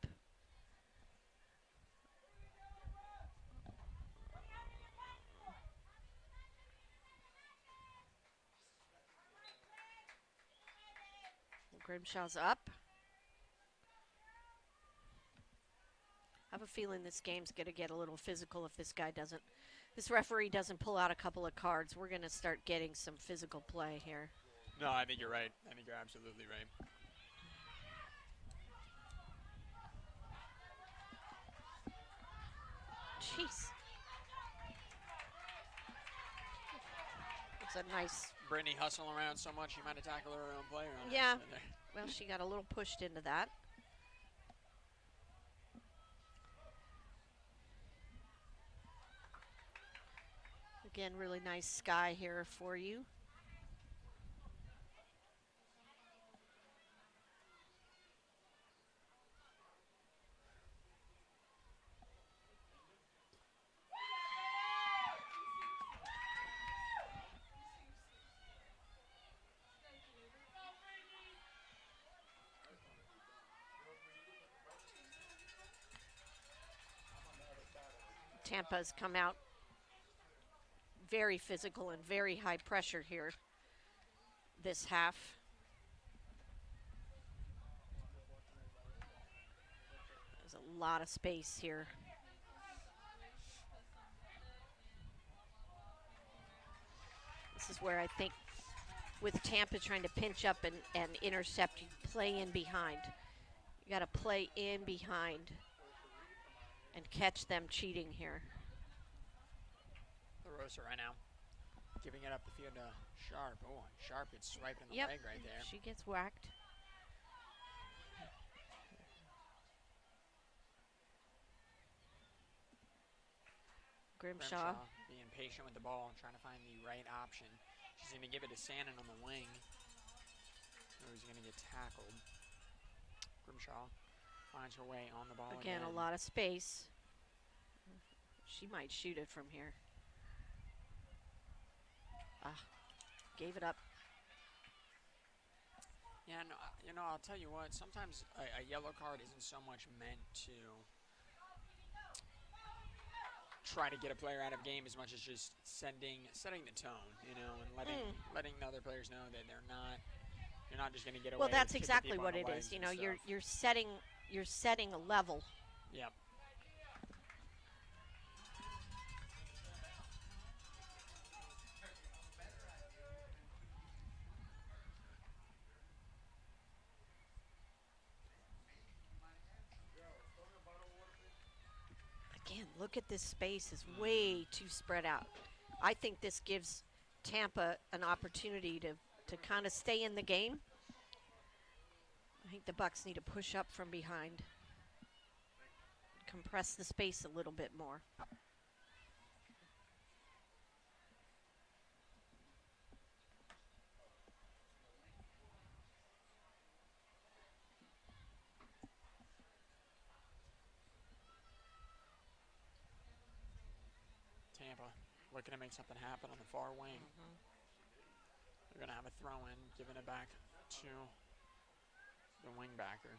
Grimshaw's up. I have a feeling this game's going to get a little physical if this referee doesn't pull out a couple of cards. We're going to start getting some physical play here. No, I think you're right. I think you're absolutely right. Jeez. It's a nice... Brittany hustling around so much she might have tackled her own player on Yeah. There. Well, she got a little pushed into that. Again, really nice sky here for you. Tampa's come out very physical and very high pressure here this half. There's a lot of space here. This is where I think with Tampa trying to pinch up and intercept, you play in behind. You got to play in behind and catch them cheating here. LaRosa right now, giving it up the field to Sharp. Oh, Sharp gets swiped in the leg right there. She gets whacked. Grimshaw being patient with the ball and trying to find the right option. She's going to give it to Sannon on the wing. He's going to get tackled. Grimshaw finds her way on the ball again. A lot of space. She might shoot it from here. Gave it up. Yeah, no, I'll tell you what. Sometimes a yellow card isn't so much meant to try to get a player out of game as much as just setting the tone, and letting the other players know that you're not just going to get away. Well, that's with exactly what it is. You're setting a level. Yep. Again, look at this space. It's way too spread out. I think this gives Tampa an opportunity to kind of stay in the game. I think the Bucks need to push up from behind. Compress the space a little bit more. Tampa looking to make something happen on the far wing. They're going to have a throw-in, giving it back to the wing backer.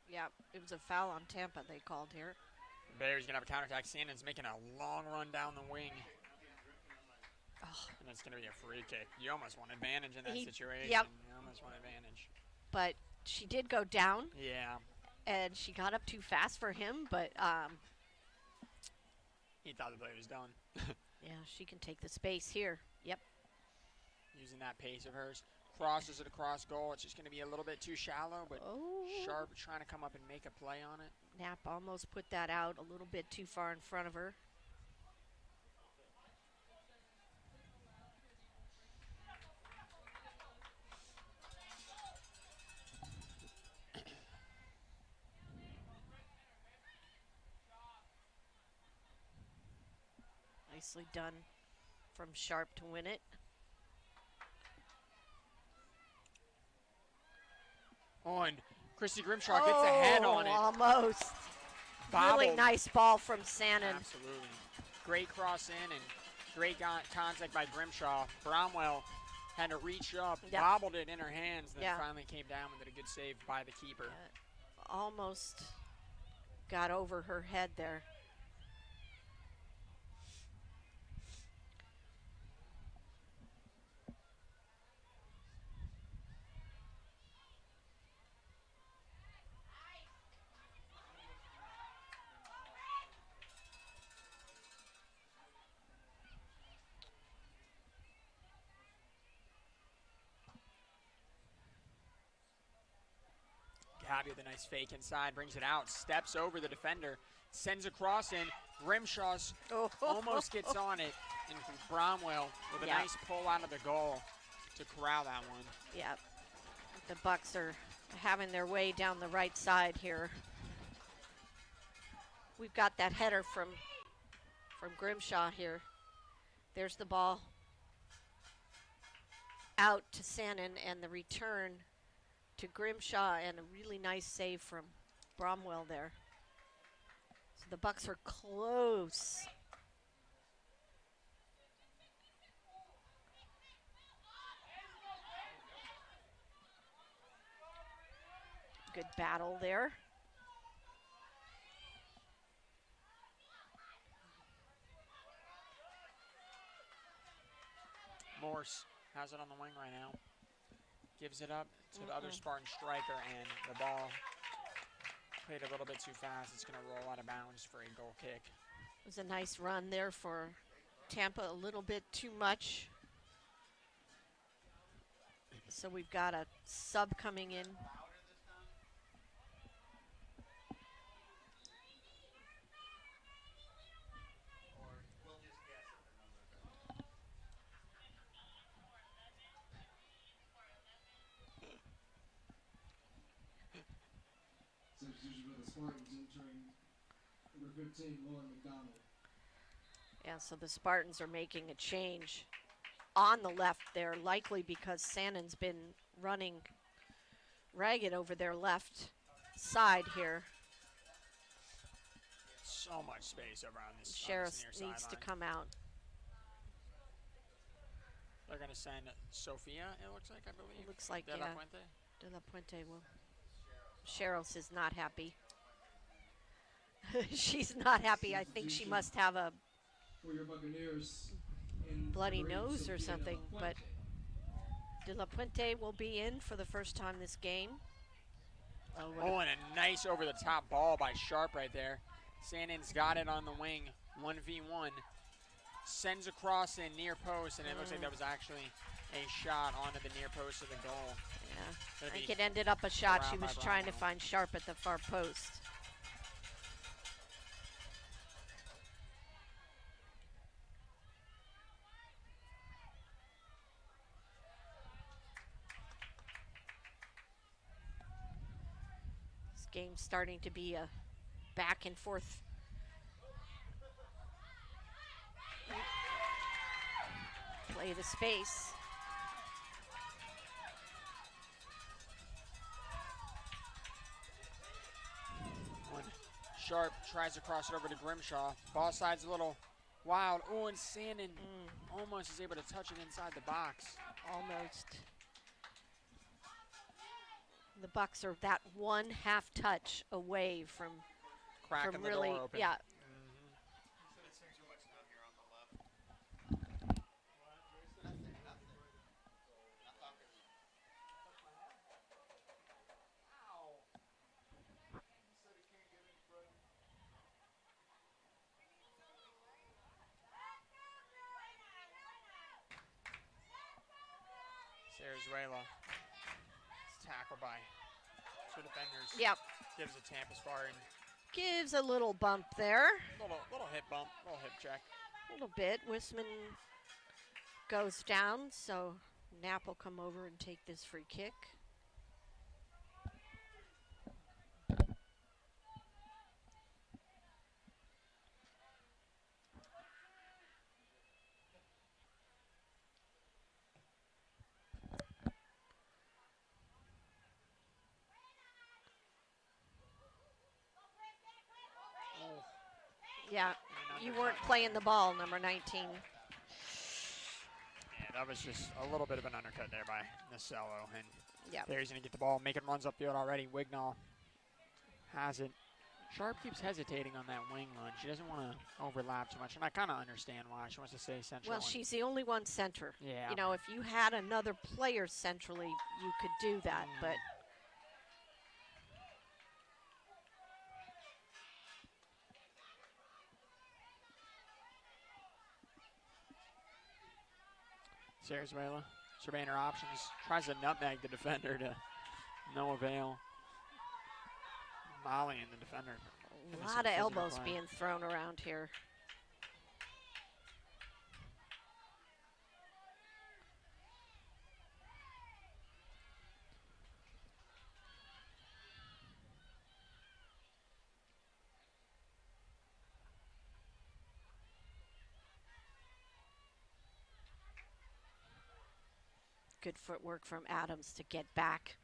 Yeah, it was a foul on Tampa they called here. Bears going to have a counterattack. Sandin's making a long run down the wing. And it's going to be a free kick. You almost want advantage in that situation. Yep. You almost want advantage. But she did go down. Yeah. And she got up too fast for him, but he thought the play was done. Yeah, she can take the space here. Yep. Using that pace of hers. Crosses it across goal. It's just going to be a little bit too shallow, but Sharp trying to come up and make a play on it. Knapp almost put that out a little bit too far in front of her. Nicely done from Sharp to win it. Oh, and Christy Grimshaw gets a head on it. Almost. Bobbled. Really nice ball from Sannon. Absolutely. Great cross in and great contact by Grimshaw. Bromwell had to reach up, bobbled it in her hands, then finally came down and did a good save by the keeper. Almost got over her head there. Gabby with a nice fake inside, brings it out, steps over the defender, sends a cross in. Grimshaw's almost gets on it, and Bromwell with a nice pull out of the goal to corral that one. Yep. The Bucks are having their way down the right side here. We've got that header from Grimshaw here. There's the ball out to Sannon, and the return to Grimshaw, and a really nice save from Bromwell there. So the Bucks are close. Good battle there. Morse has it on the wing right now. Gives it up to the other Spartan striker, and the ball played a little bit too fast. It's going to roll out of bounds for a goal kick. It was a nice run there for Tampa, a little bit too much. So we've got a sub coming in. Substitution for the Spartans entering number 15, Lauren McDonald. Yeah, so the Spartans are making a change on the left there, likely because Sannon's been running ragged over their left side here. So much space over on this Sheriff near needs to sideline. come out. They're going to send Sophia, it looks like, I believe. Looks like, De La yeah. Puente. De La Puente will. Cheryl's is not happy. She's not happy. I think she must have a For your Buccaneers in bloody number 8, nose or Sophia De La something, but Puente. De La Puente will be in for the first time this game. Oh, and a nice over-the-top ball by Sharp right there. Sandin's got it on the wing, 1v1. Sends across in near post, and it looks like that was actually a shot onto the near post of the goal. Yeah, I think it ended up a shot. She was trying to find Sharp at the far post. This game's starting to be a back and forth. Play the space. When Sharp tries to cross it over to Grimshaw. Ball side's a little wild. Oh, and Sandin almost is able to touch it inside the box. Almost. The Bucks are that one half touch away from cracking the really, door open. Yeah. Sarazuela. It's tackled by two defenders. Yep. Gives a Tampa Spartan. Gives a little bump there. Little hip bump, little hip check. A little bit. Wisman goes down, so Knapp will come over and take this free kick. Yeah, you weren't playing the ball, number 19. Yeah, that was just a little bit of an undercut there by Nasello. And there he's going to get the ball, making runs upfield already. Wignall has it. Sharp keeps hesitating on that wing run. She doesn't want to overlap too much, and I kind of understand why. She wants to stay central. Well, she's the only one center. Yeah. You know, if you had another player centrally, you could do that, but... Sarazuela surveying her options, tries to nutmeg the defender to no avail. Molly and the defender. A lot of elbows being thrown around here. Good footwork from Adams to get back.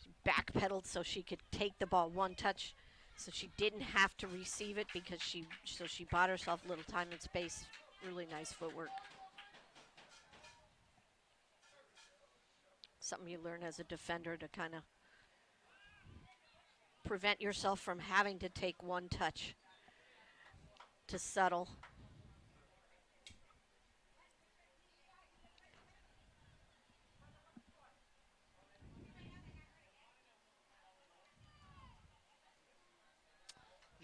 She backpedaled so she could take the ball one touch, so she didn't have to receive it because she bought herself a little time and space. Really nice footwork. Something you learn as a defender to kind of prevent yourself from having to take one touch to settle.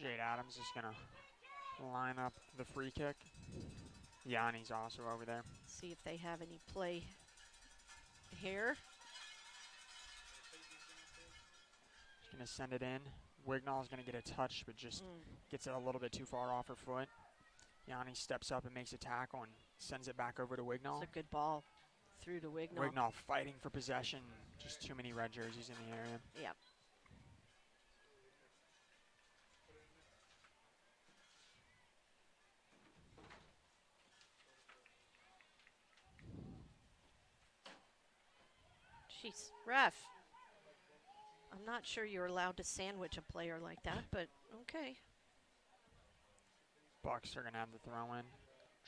Jade Adams is going to line up the free kick. Yanni's also over there. See if they have any play here. She's going to send it in. Wignall is going to get a touch, but just gets it a little bit too far off her foot. Yanni steps up and makes a tackle and sends it back over to Wignall. It's a good ball through to Wignall. Wignall fighting for possession. Just too many red jerseys in the area. Yep. Jeez, ref. I'm not sure you're allowed to sandwich a player like that, but okay. Bucks are going to have the throw in.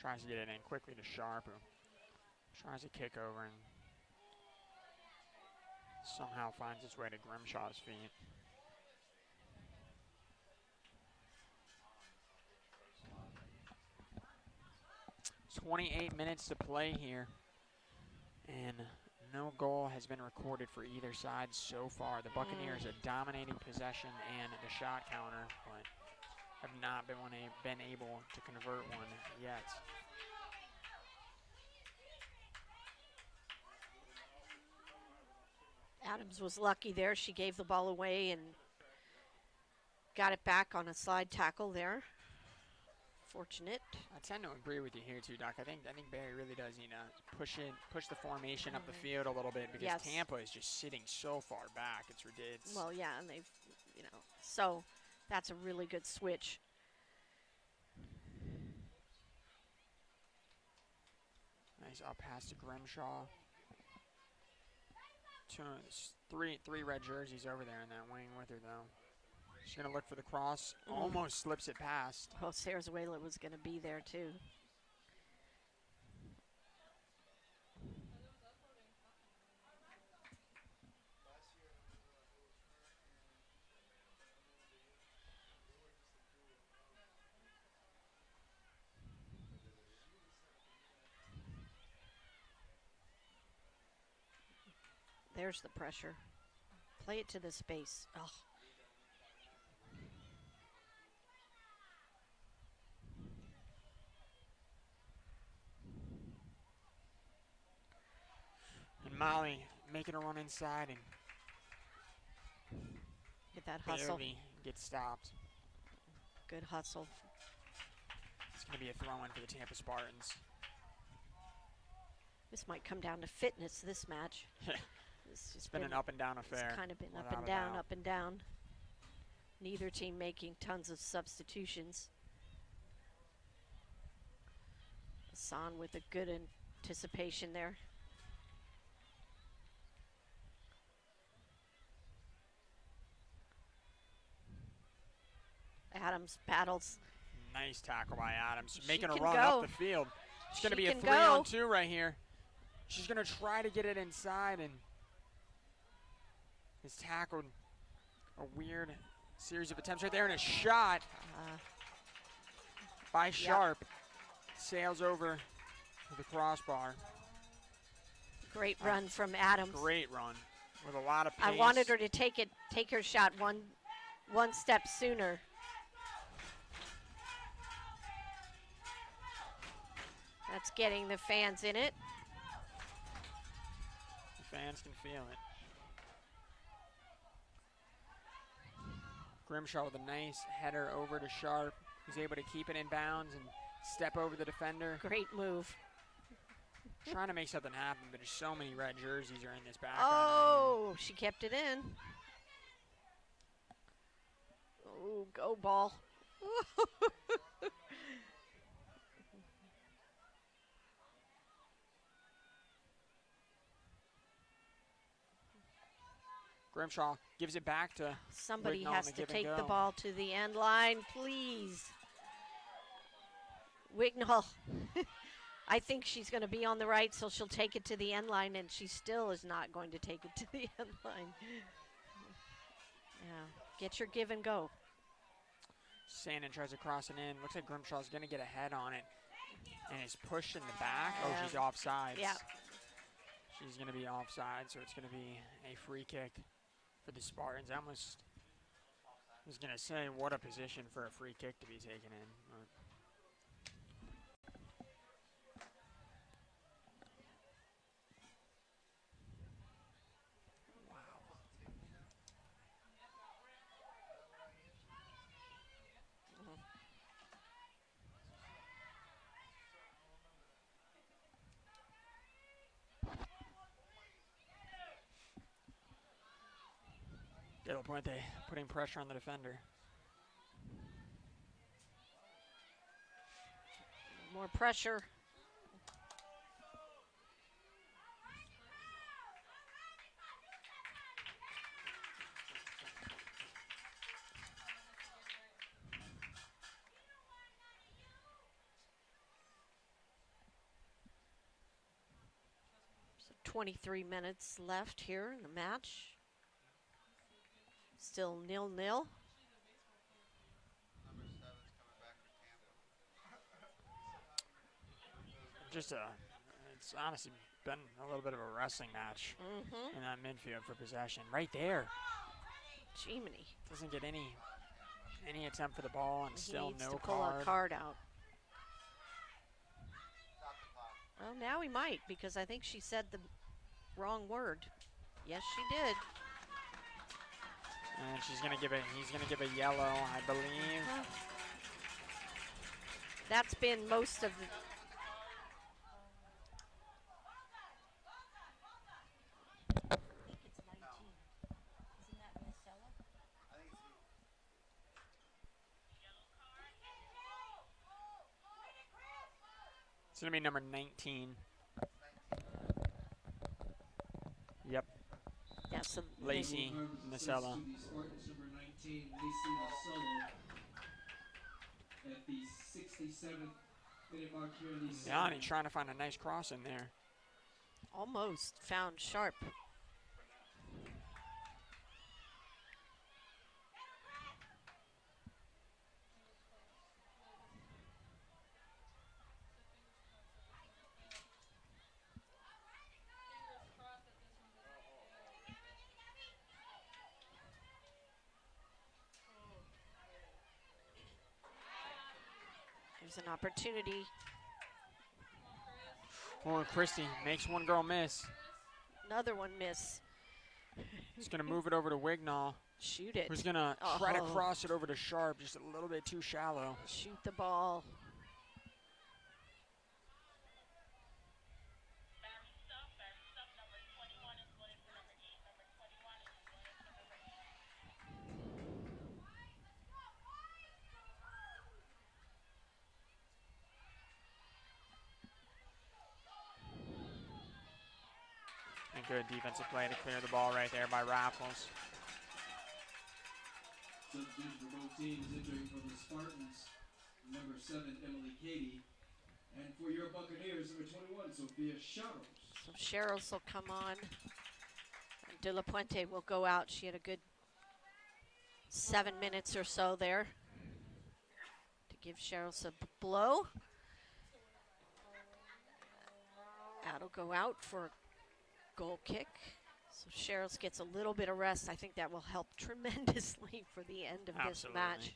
Tries to get it in quickly to Sharp, who tries to kick over and somehow finds its way to Grimshaw's feet. .28 minutes to play here, and no goal has been recorded for either side so far. The Buccaneers are dominating possession and the shot counter, but have not been able to convert one yet. Adams was lucky there. She gave the ball away and got it back on a slide tackle there. Fortunate. I tend to agree with you here too, Doc. I think Barry really does need to push the formation up the field a little bit, because Tampa is just sitting so far back. It's ridiculous. Well, yeah, and they've, so that's a really good switch. Nice up pass to Grimshaw. Three red jerseys over there in that wing with her, though. She's going to look for the cross. Almost slips it past. Oh, Sarazuela was going to be there, too. There's the pressure. Play it to the space. Oh. And Molly making a run inside and get that hustle. Barely gets stopped. Good hustle. It's going to be a throw-in for the Tampa Spartans. This might come down to fitness, this match. It's been an up-and-down affair. It's kind of been up and down, up and down. Neither team making tons of substitutions. Hassan with a good anticipation there. Adams battles. Nice tackle by Adams. Making a can run go. up the field. It's going to be a 3-on-2 right here. She's going to try to get it inside and has tackled a weird series of attempts right there, and a shot by Sharp. Sails over to the crossbar. Great run from Adams. Great run with a lot of pace. I wanted her to take her shot one step sooner. That's getting the fans in it. The fans can feel it. Grimshaw with a nice header over to Sharp. He's able to keep it in bounds and step over the defender. Great move. Trying to make something happen, but there's so many red jerseys are in this back. Oh, she kept it in. Oh, go ball. Grimshaw gives it back to somebody Wignall has to take the ball to the end line, please. Wignall. I think she's going to be on the right, so she'll take it to the end line, and she still is not going to take it to the end line. Yeah, get your give and go. Sandin tries to cross it in. Looks like Grimshaw's going to get a head on it, and is pushed in the back. Oh, she's offside. Yeah. She's going to be offside, so it's going to be a free kick for the Spartans. I almost was going to say, what a position for a free kick to be taken in. Del Puente putting pressure on the defender. More pressure. 23 minutes left here in the match. Still 0-0. It's honestly been a little bit of a wrestling match in that midfield for possession. Right there. Jiminy. Doesn't get any attempt for the ball, and He still needs no to pull card. a card out. Well, now he might, because I think she said the wrong word. Yes, she did. And he's gonna give a yellow, I believe. That's been most of the. I think it's 19. Isn't that Marcella? It's gonna be number 19. Yep. Yeah, so Lacey Nacella. Spartans number 19, Lacey Nacella, at the 67th minute mark here in the Yanni trying to find a nice cross in there. Almost found Sharp. There's an opportunity. Oh, Christie makes one girl miss. Another one miss. He's going to move it over to Wignall. Shoot it. Who's going to try to cross it over to Sharp, just a little bit too shallow. Shoot the ball. A good defensive play to clear the ball right there by Raffles. Substitution for both teams, entering for the Spartans, number 7, Emily Cady. And for your Buccaneers, number 21, Sophia Sharrows. So Sharrows will come on. And De La Puente will go out. She had a good 7 minutes or so there to give Sharrows a blow. That'll go out for a goal kick. So Sharrows gets a little bit of rest. I think that will help tremendously for the end of this match.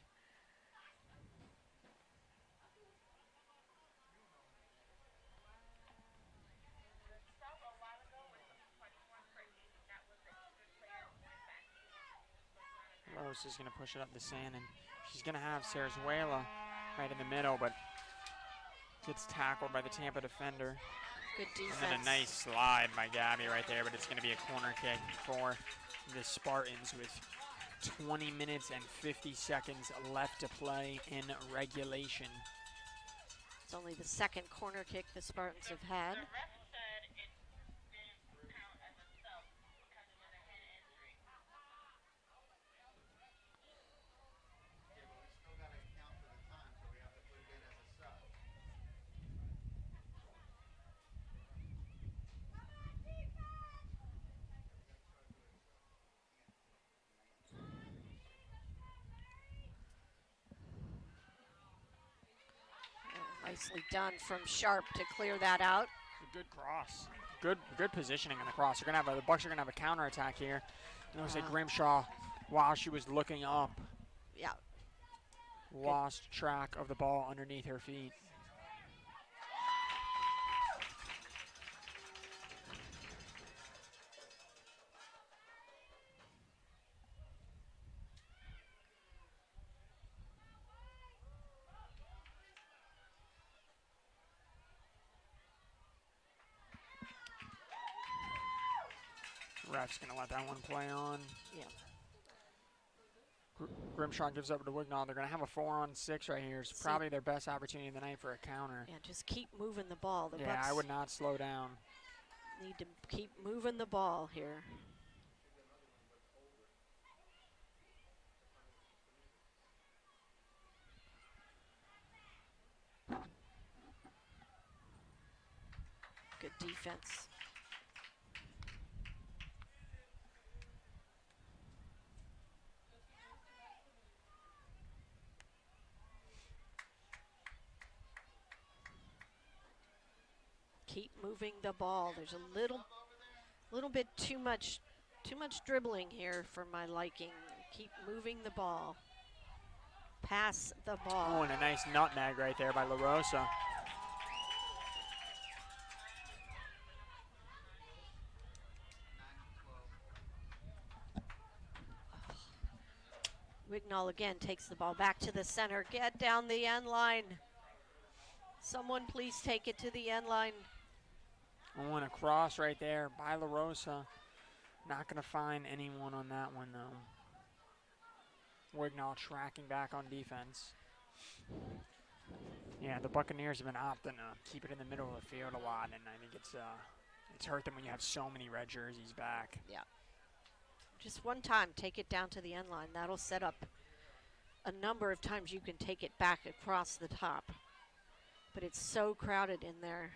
Rose is going to push it up the sand, and she's going to have Sarazuela right in the middle, but gets tackled by the Tampa defender. Good defense. And then a nice slide by Gabby right there, but it's going to be a corner kick for the Spartans with 20 minutes and 50 seconds left to play in regulation. It's only the second corner kick the Spartans have had. Nicely done from Sharp to clear that out. A good cross. Good positioning on the cross. You're gonna have the Bucks are gonna have a counterattack here. And it looks like Grimshaw, while she was looking up, lost track of the ball underneath her feet. Ref's going to let that one play on. Yeah. Grimshaw gives up to Wignall. They're going to have a 4-on-6 right here. It's probably their best opportunity of the night for a counter. Yeah, just keep moving the ball. The yeah, Bucks I would not slow down. Need to keep moving the ball here. Good defense. Keep moving the ball. There's a little bit too much dribbling here for my liking. Keep moving the ball. Pass the ball. Oh, and a nice nutmeg right there by La Rosa. Wignall again takes the ball back to the center. Get down the end line. Someone please take it to the end line. Oh, and a cross right there by La Rosa. Not going to find anyone on that one, though. Wignall tracking back on defense. Yeah, the Buccaneers have been opting to keep it in the middle of the field a lot, and I think it's hurt them when you have so many red jerseys back. Yeah. Just one time, take it down to the end line. That'll set up a number of times you can take it back across the top. But it's so crowded in there.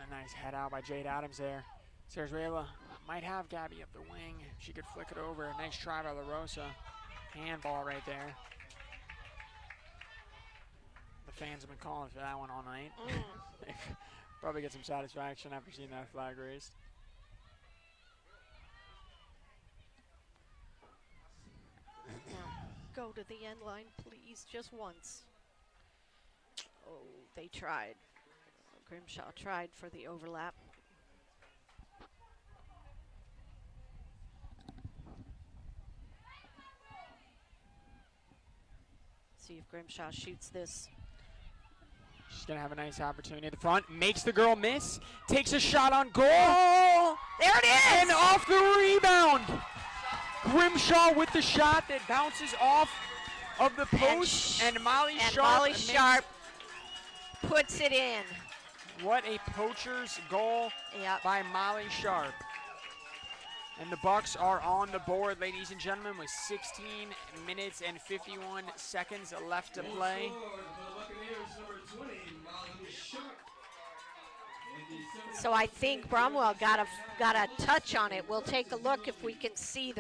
A nice head out by Jade Adams there. Sarzuela might have Gabby up the wing. She could flick it over. Nice try by La Rosa. Handball right there. The fans have been calling for that one all night. They probably get some satisfaction after seeing that flag raised. Now, go to the end line, please, just once. Oh, they tried. Grimshaw tried for the overlap. See if Grimshaw shoots this. She's going to have a nice opportunity at the front. Makes the girl miss. Takes a shot on goal. Oh, there it is! And off the rebound. Grimshaw with the shot that bounces off of the post. And Molly Sharp puts it in. What a poacher's goal by Molly Sharp. And the Bucks are on the board, ladies and gentlemen, with 16 minutes and 51 seconds left to play. So I think Bromwell got a touch on it. We'll take a look if we can see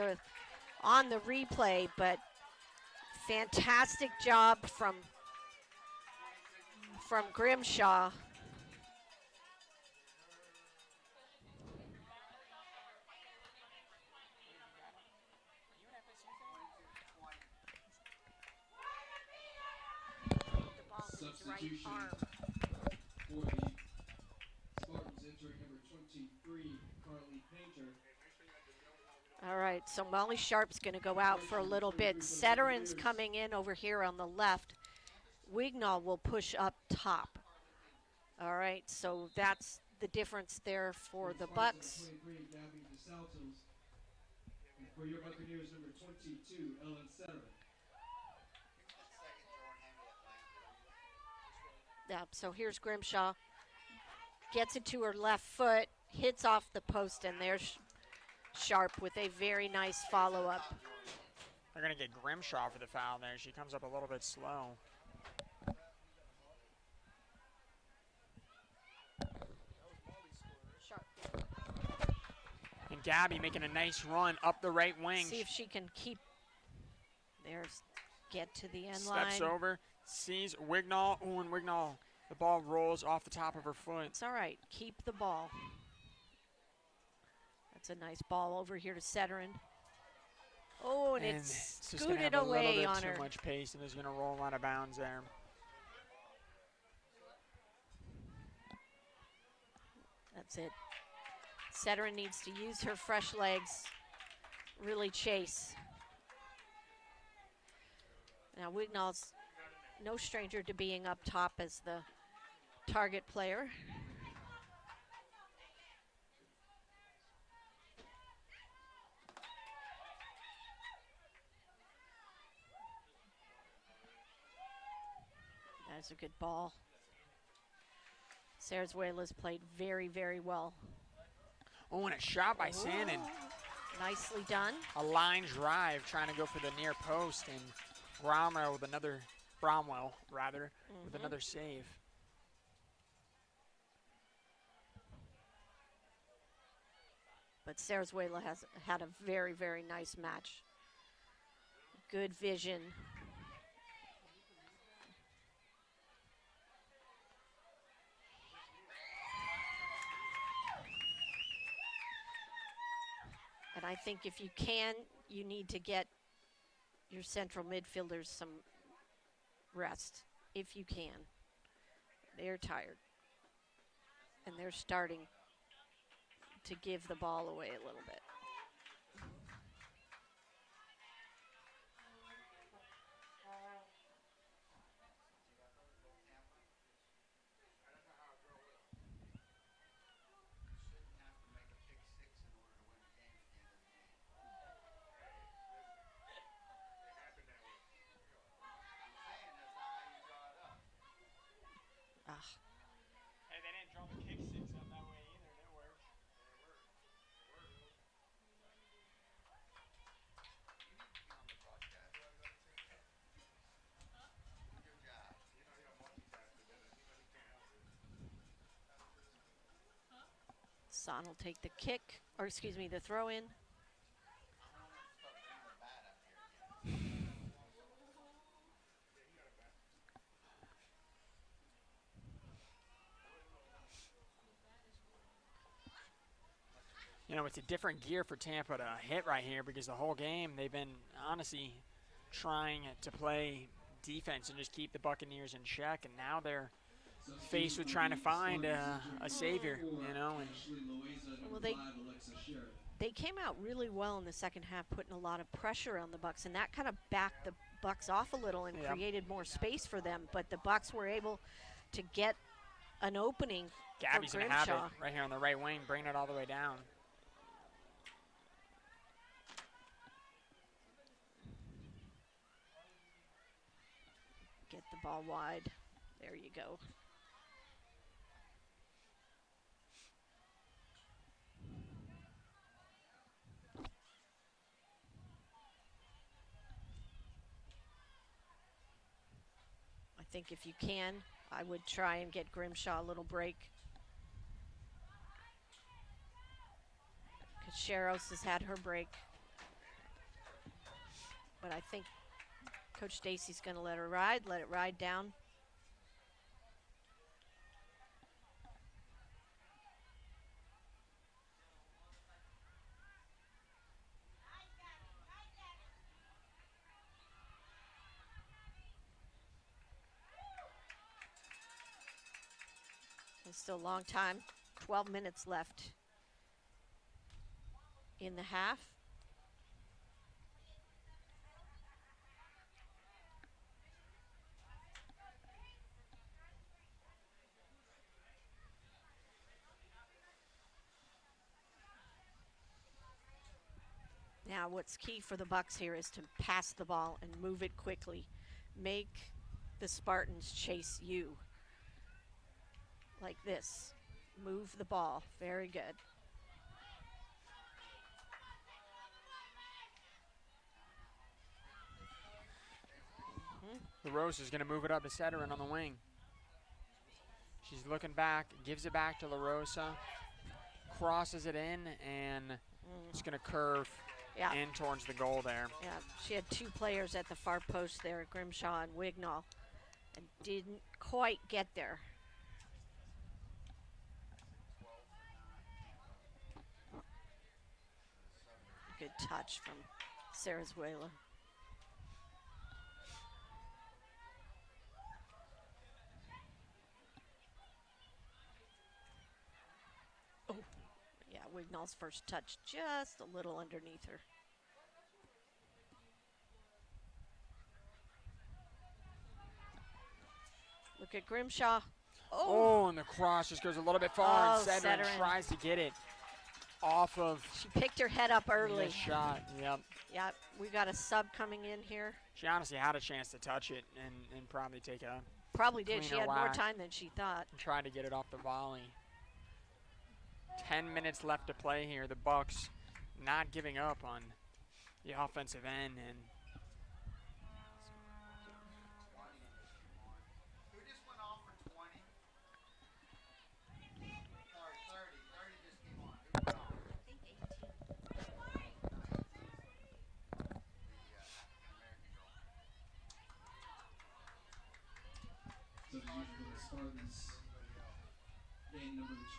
on the replay, but fantastic job from Grimshaw. Substitution for the Spartans entering number 23, Carly Painter. All right, so Molly Sharp's going to go out for a little bit. Sederin's coming in over here on the left. Wignall will push up top. All right, so that's the difference there for the Bucks. And for your Buccaneers, number 22, Ellen Sederin. Yeah, so here's Grimshaw. Gets it to her left foot, hits off the post, and there's Sharp with a very nice follow-up. They're going to get Grimshaw for the foul there. She comes up a little bit slow. And Gabby making a nice run up the right wing. See if she can keep. Get to the end line. Steps over, sees Wignall. Oh, and Wignall, the ball rolls off the top of her foot. It's all right. Keep the ball. That's a nice ball over here to Sederin. Oh, and it's scooted away on her. Too much pace, and is going to roll out of bounds there. That's it. Sederin needs to use her fresh legs, really chase. Now Wignall's no stranger to being up top as the target player. That's a good ball. Sarzuela's played very, very well. Oh, and a shot by Shannon. Nicely done. A line drive trying to go for the near post, and Bromwell with another save. But Saraswela has had a very, very nice match. Good vision. And I think if you can, you need to get your central midfielders some rest, if you can. They're tired. And they're starting to give the ball away a little bit. Hey, they didn't draw the kick six up that way either. That worked. Son will take the kick, or excuse me, the throw in. You know, it's a different gear for Tampa to hit right here because the whole game they've been honestly trying to play defense and just keep the Buccaneers in check, and now they're faced with trying to find a savior, you know. And well, they came out really well in the second half, putting a lot of pressure on the Bucs, and that kind of backed the Bucs off a little and created more space for them. But the Bucs were able to get an opening. Gabby's for gonna have Grimshaw. it right here on the right wing, bringing it all the way down. Get the ball wide. There you go. I think if you can, I would try and get Grimshaw a little break. Because Sharos has had her break. But I think Coach Stacy's going to let it ride down. There's still a long time, 12 minutes left in the half. Now what's key for the Bucs here is to pass the ball and move it quickly. Make the Spartans chase you. Like this. Move the ball. Very good. LaRosa is going to move it up to Sederin on the wing. She's looking back, gives it back to LaRosa, crosses it in, and it's going to curve in towards the goal there. Yeah, she had two players at the far post there, Grimshaw and Wignall, and didn't quite get there. Good touch from Saraswela. Oh, yeah, Wignall's first touch just a little underneath her. Look at Grimshaw. Oh, and the cross just goes a little bit far, and Sederin Sederin tries to get it off of. She picked her head up early. The shot, yep. Yep, we got a sub coming in here. She honestly had a chance to touch it and probably take a Probably did. She had more whack. time than she thought. Trying to get it off the volley. 10 minutes left to play here. The Bucs not giving up on the offensive end, and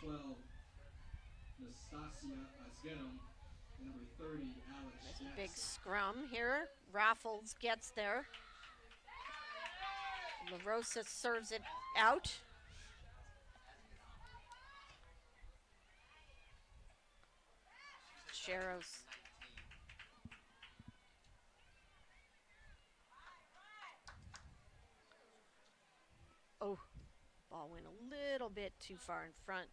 12, Nastasia Asgenom. And number 30, Alex Jackson. Big scrum here. Raffles gets there. LaRosa serves it out. Sharrows. Oh, ball went a little bit too far in front.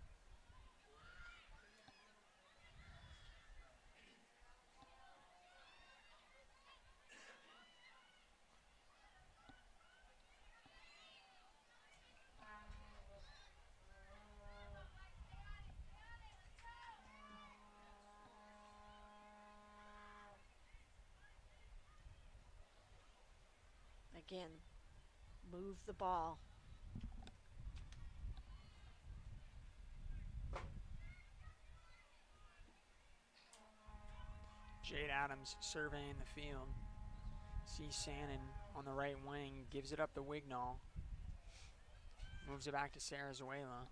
Again, move the ball. Jade Adams surveying the field. Sees Shannon on the right wing, gives it up to Wignall. Moves it back to Sarazuela.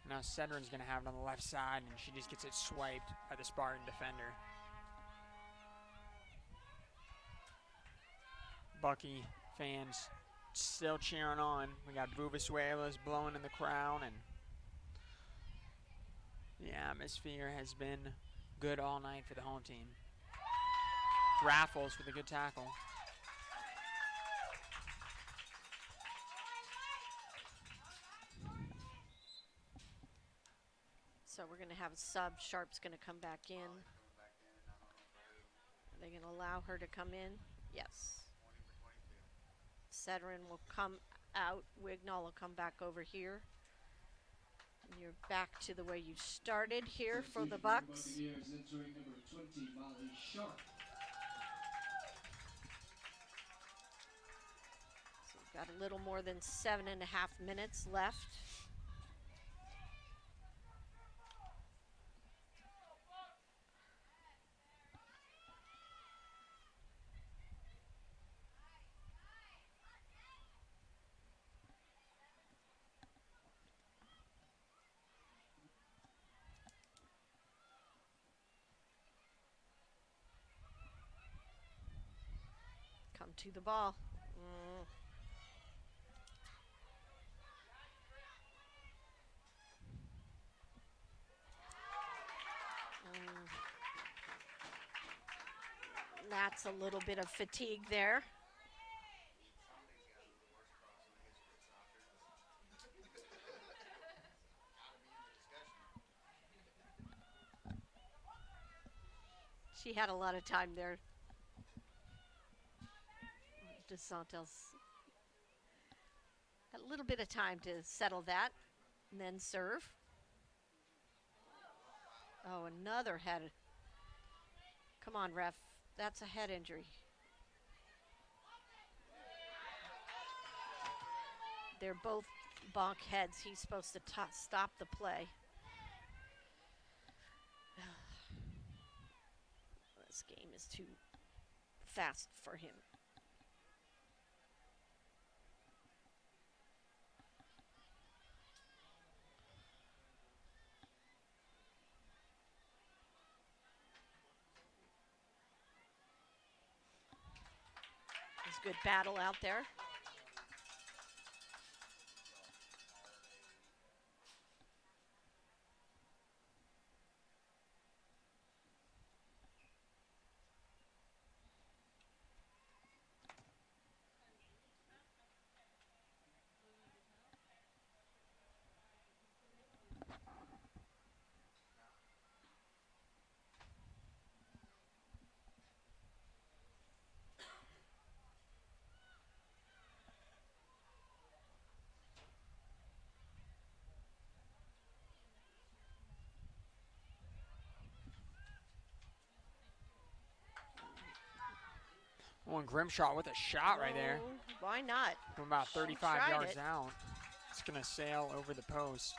Now Sedrin's going to have it on the left side, and she just gets it swiped by the Spartan defender. Bucky fans still cheering on. We got Vuvasuelas blowing in the crowd, and the atmosphere has been good all night for the home team. Raffles with a good tackle. So we're going to have a sub. Sharp's going to come back in. Are they going to allow her to come in? Yes. Sedrin will come out. Wignall will come back over here. And you're back to the way you started here for the Bucks. Buccaneers entering number 20, Molly Sharp. So we've got a little more than 7.5 minutes left. Come to the ball. That's a little bit of fatigue there. She had a lot of time there. DeSantos had a little bit of time to settle that and then serve. Oh, another head. Come on, ref. That's a head injury. They're both bonk heads. He's supposed to stop the play. This game is too fast for him. It's a good battle out there. Oh, and Grimshaw with a shot right there. Why not? From about 35 yards out. It's going to sail over the post.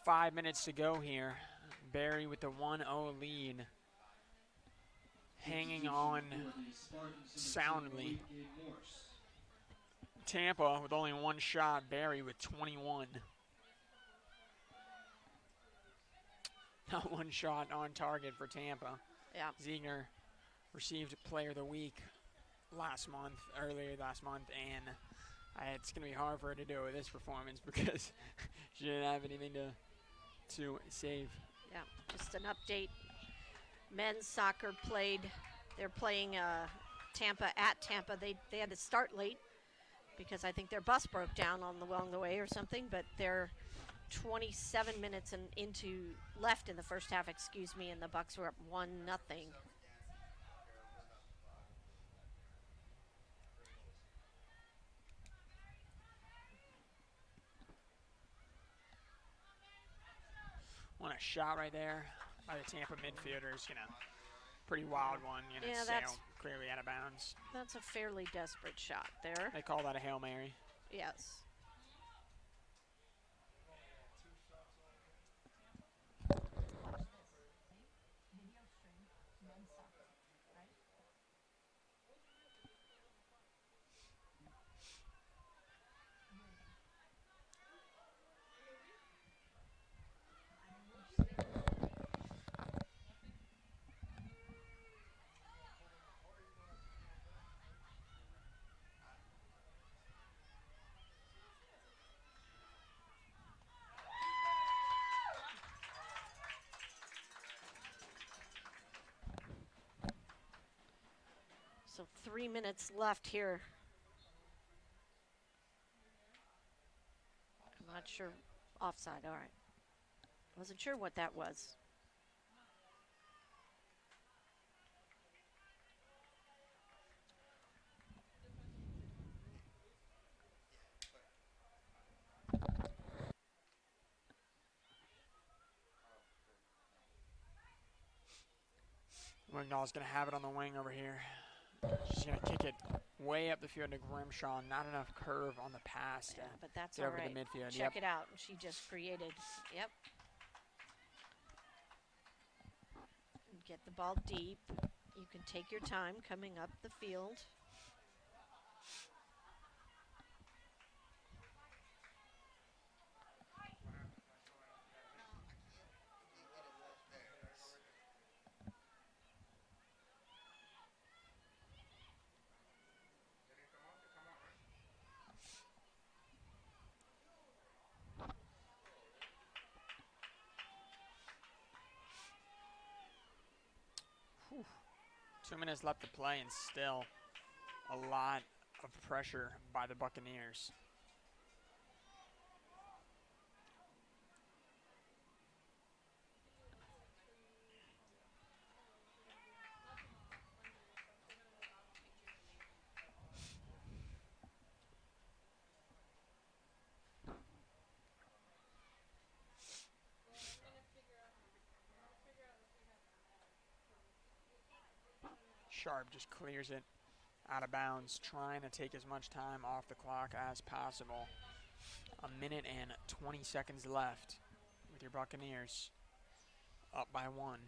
5 minutes to go here. Barry with the 1-0 lead. Hanging on soundly. Tampa with only one shot. Barry with 21. Not one shot on target for Tampa. Yeah. Ziegner received Player of the Week earlier last month, and it's going to be hard for her to do it with this performance because she didn't have anything to save. Yeah, just an update. Men's soccer they're playing Tampa at Tampa. They had to start late because I think their bus broke down along the way or something, but they're 27 minutes left in the first half, and the Bucks were up 1-0. Want a shot right there by the Tampa midfielders, pretty wild one, sailed clearly out of bounds. That's a fairly desperate shot there. They call that a Hail Mary. Yes. So 3 minutes left here. I'm not sure. Offside, all right. Wasn't sure what that was. Wignall's going to have it on the wing over here. She's going to kick it way up the field to Grimshaw. Not enough curve on the pass. Yeah, but that's all all right. right. The midfield. Check it out. She just created. Yep. Get the ball deep. You can take your time coming up the field. Whew. 2 minutes left to play and still a lot of pressure by the Buccaneers. Sharp just clears it out of bounds, trying to take as much time off the clock as possible. 1 minute and 20 seconds left with your Buccaneers up by 1.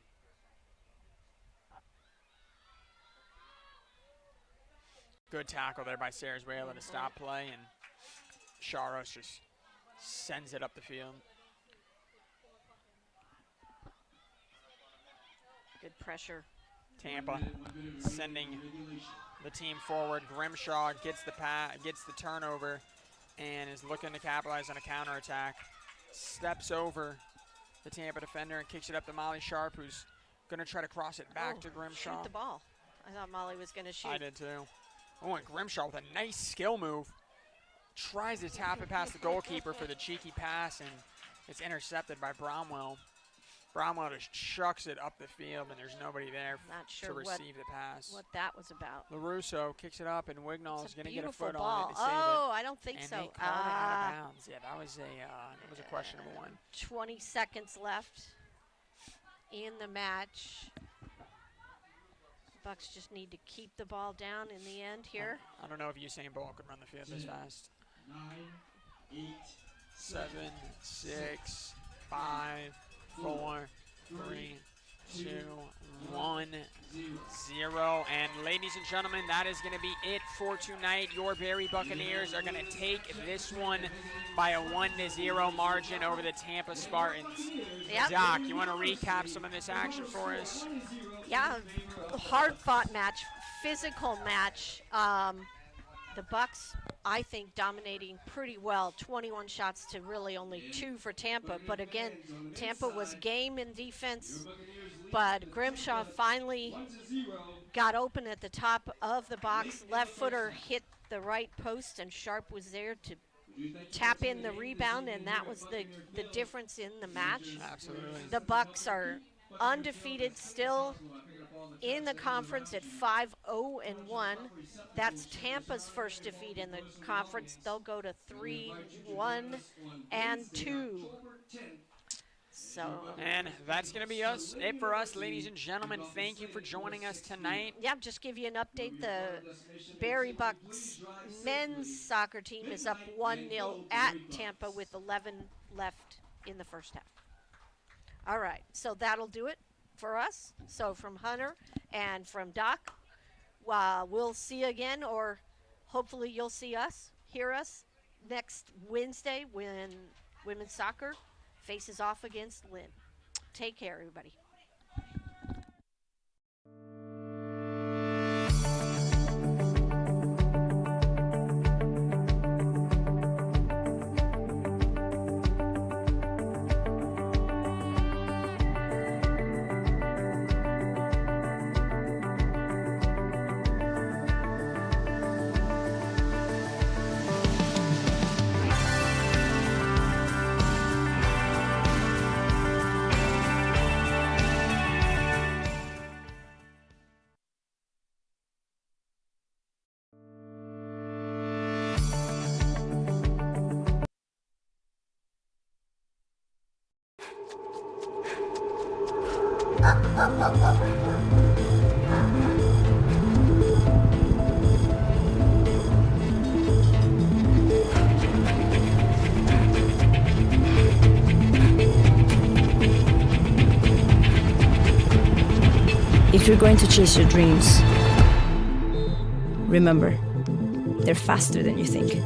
Good tackle there by Saraswela to stop play, and Sharos just sends it up the field. Good pressure. Tampa sending the team forward. Grimshaw gets the turnover and is looking to capitalize on a counterattack. Steps over the Tampa defender and kicks it up to Molly Sharp, who's going to try to cross it back to Grimshaw. Shoot the ball. I thought Molly was going to shoot. I did too. Oh, and Grimshaw with a nice skill move. Tries to tap it past the goalkeeper for the cheeky pass, and it's intercepted by Bromwell. Bromwell just chucks it up the field, and there's nobody there to receive the pass. What that was about. LaRusso kicks it up, and Wignall is going to get a foot ball. on it to save it. Oh, I don't think and so. They called it out of bounds. Yeah, that was a questionable one. 20 seconds left in the match. Bucks just need to keep the ball down in the end here. I don't know if Usain Bolt could run the field this fast. 9, 8, 7, 6, 5, 4, 3, 2, 1, 0. And ladies ladies and gentlemen, that is going to be it for tonight. Your Berry Buccaneers are going to take this one by a 1-0 margin over the Tampa Spartans. Yep. Doc, you want to recap some of this action for us? Yeah, hard-fought match, physical match. The Bucs, I think, dominating pretty well. 21 shots to really only 2 for Tampa. But again, Tampa was game in defense. But Grimshaw finally got open at the top of the box. Left footer hit the right post, and Sharp was there to tap in the rebound, and that was the difference in the match. Absolutely. The Bucs are undefeated still in the conference at 5-0-1. That's Tampa's first defeat in the conference. They'll go to 3-1-2. And that's going to be it for us, ladies and gentlemen. Thank you for joining us tonight. Yeah, just give you an update. The Berry Bucks men's soccer team is up 1-0 at Tampa with 11 left in the first half. All right, so that'll do it for us. So from Hunter and from Doc, we'll see you again, or hopefully you'll see us, hear us next Wednesday when women's soccer faces off against Lynn. Take care, everybody. If you're going to chase your dreams, remember, they're faster than you think.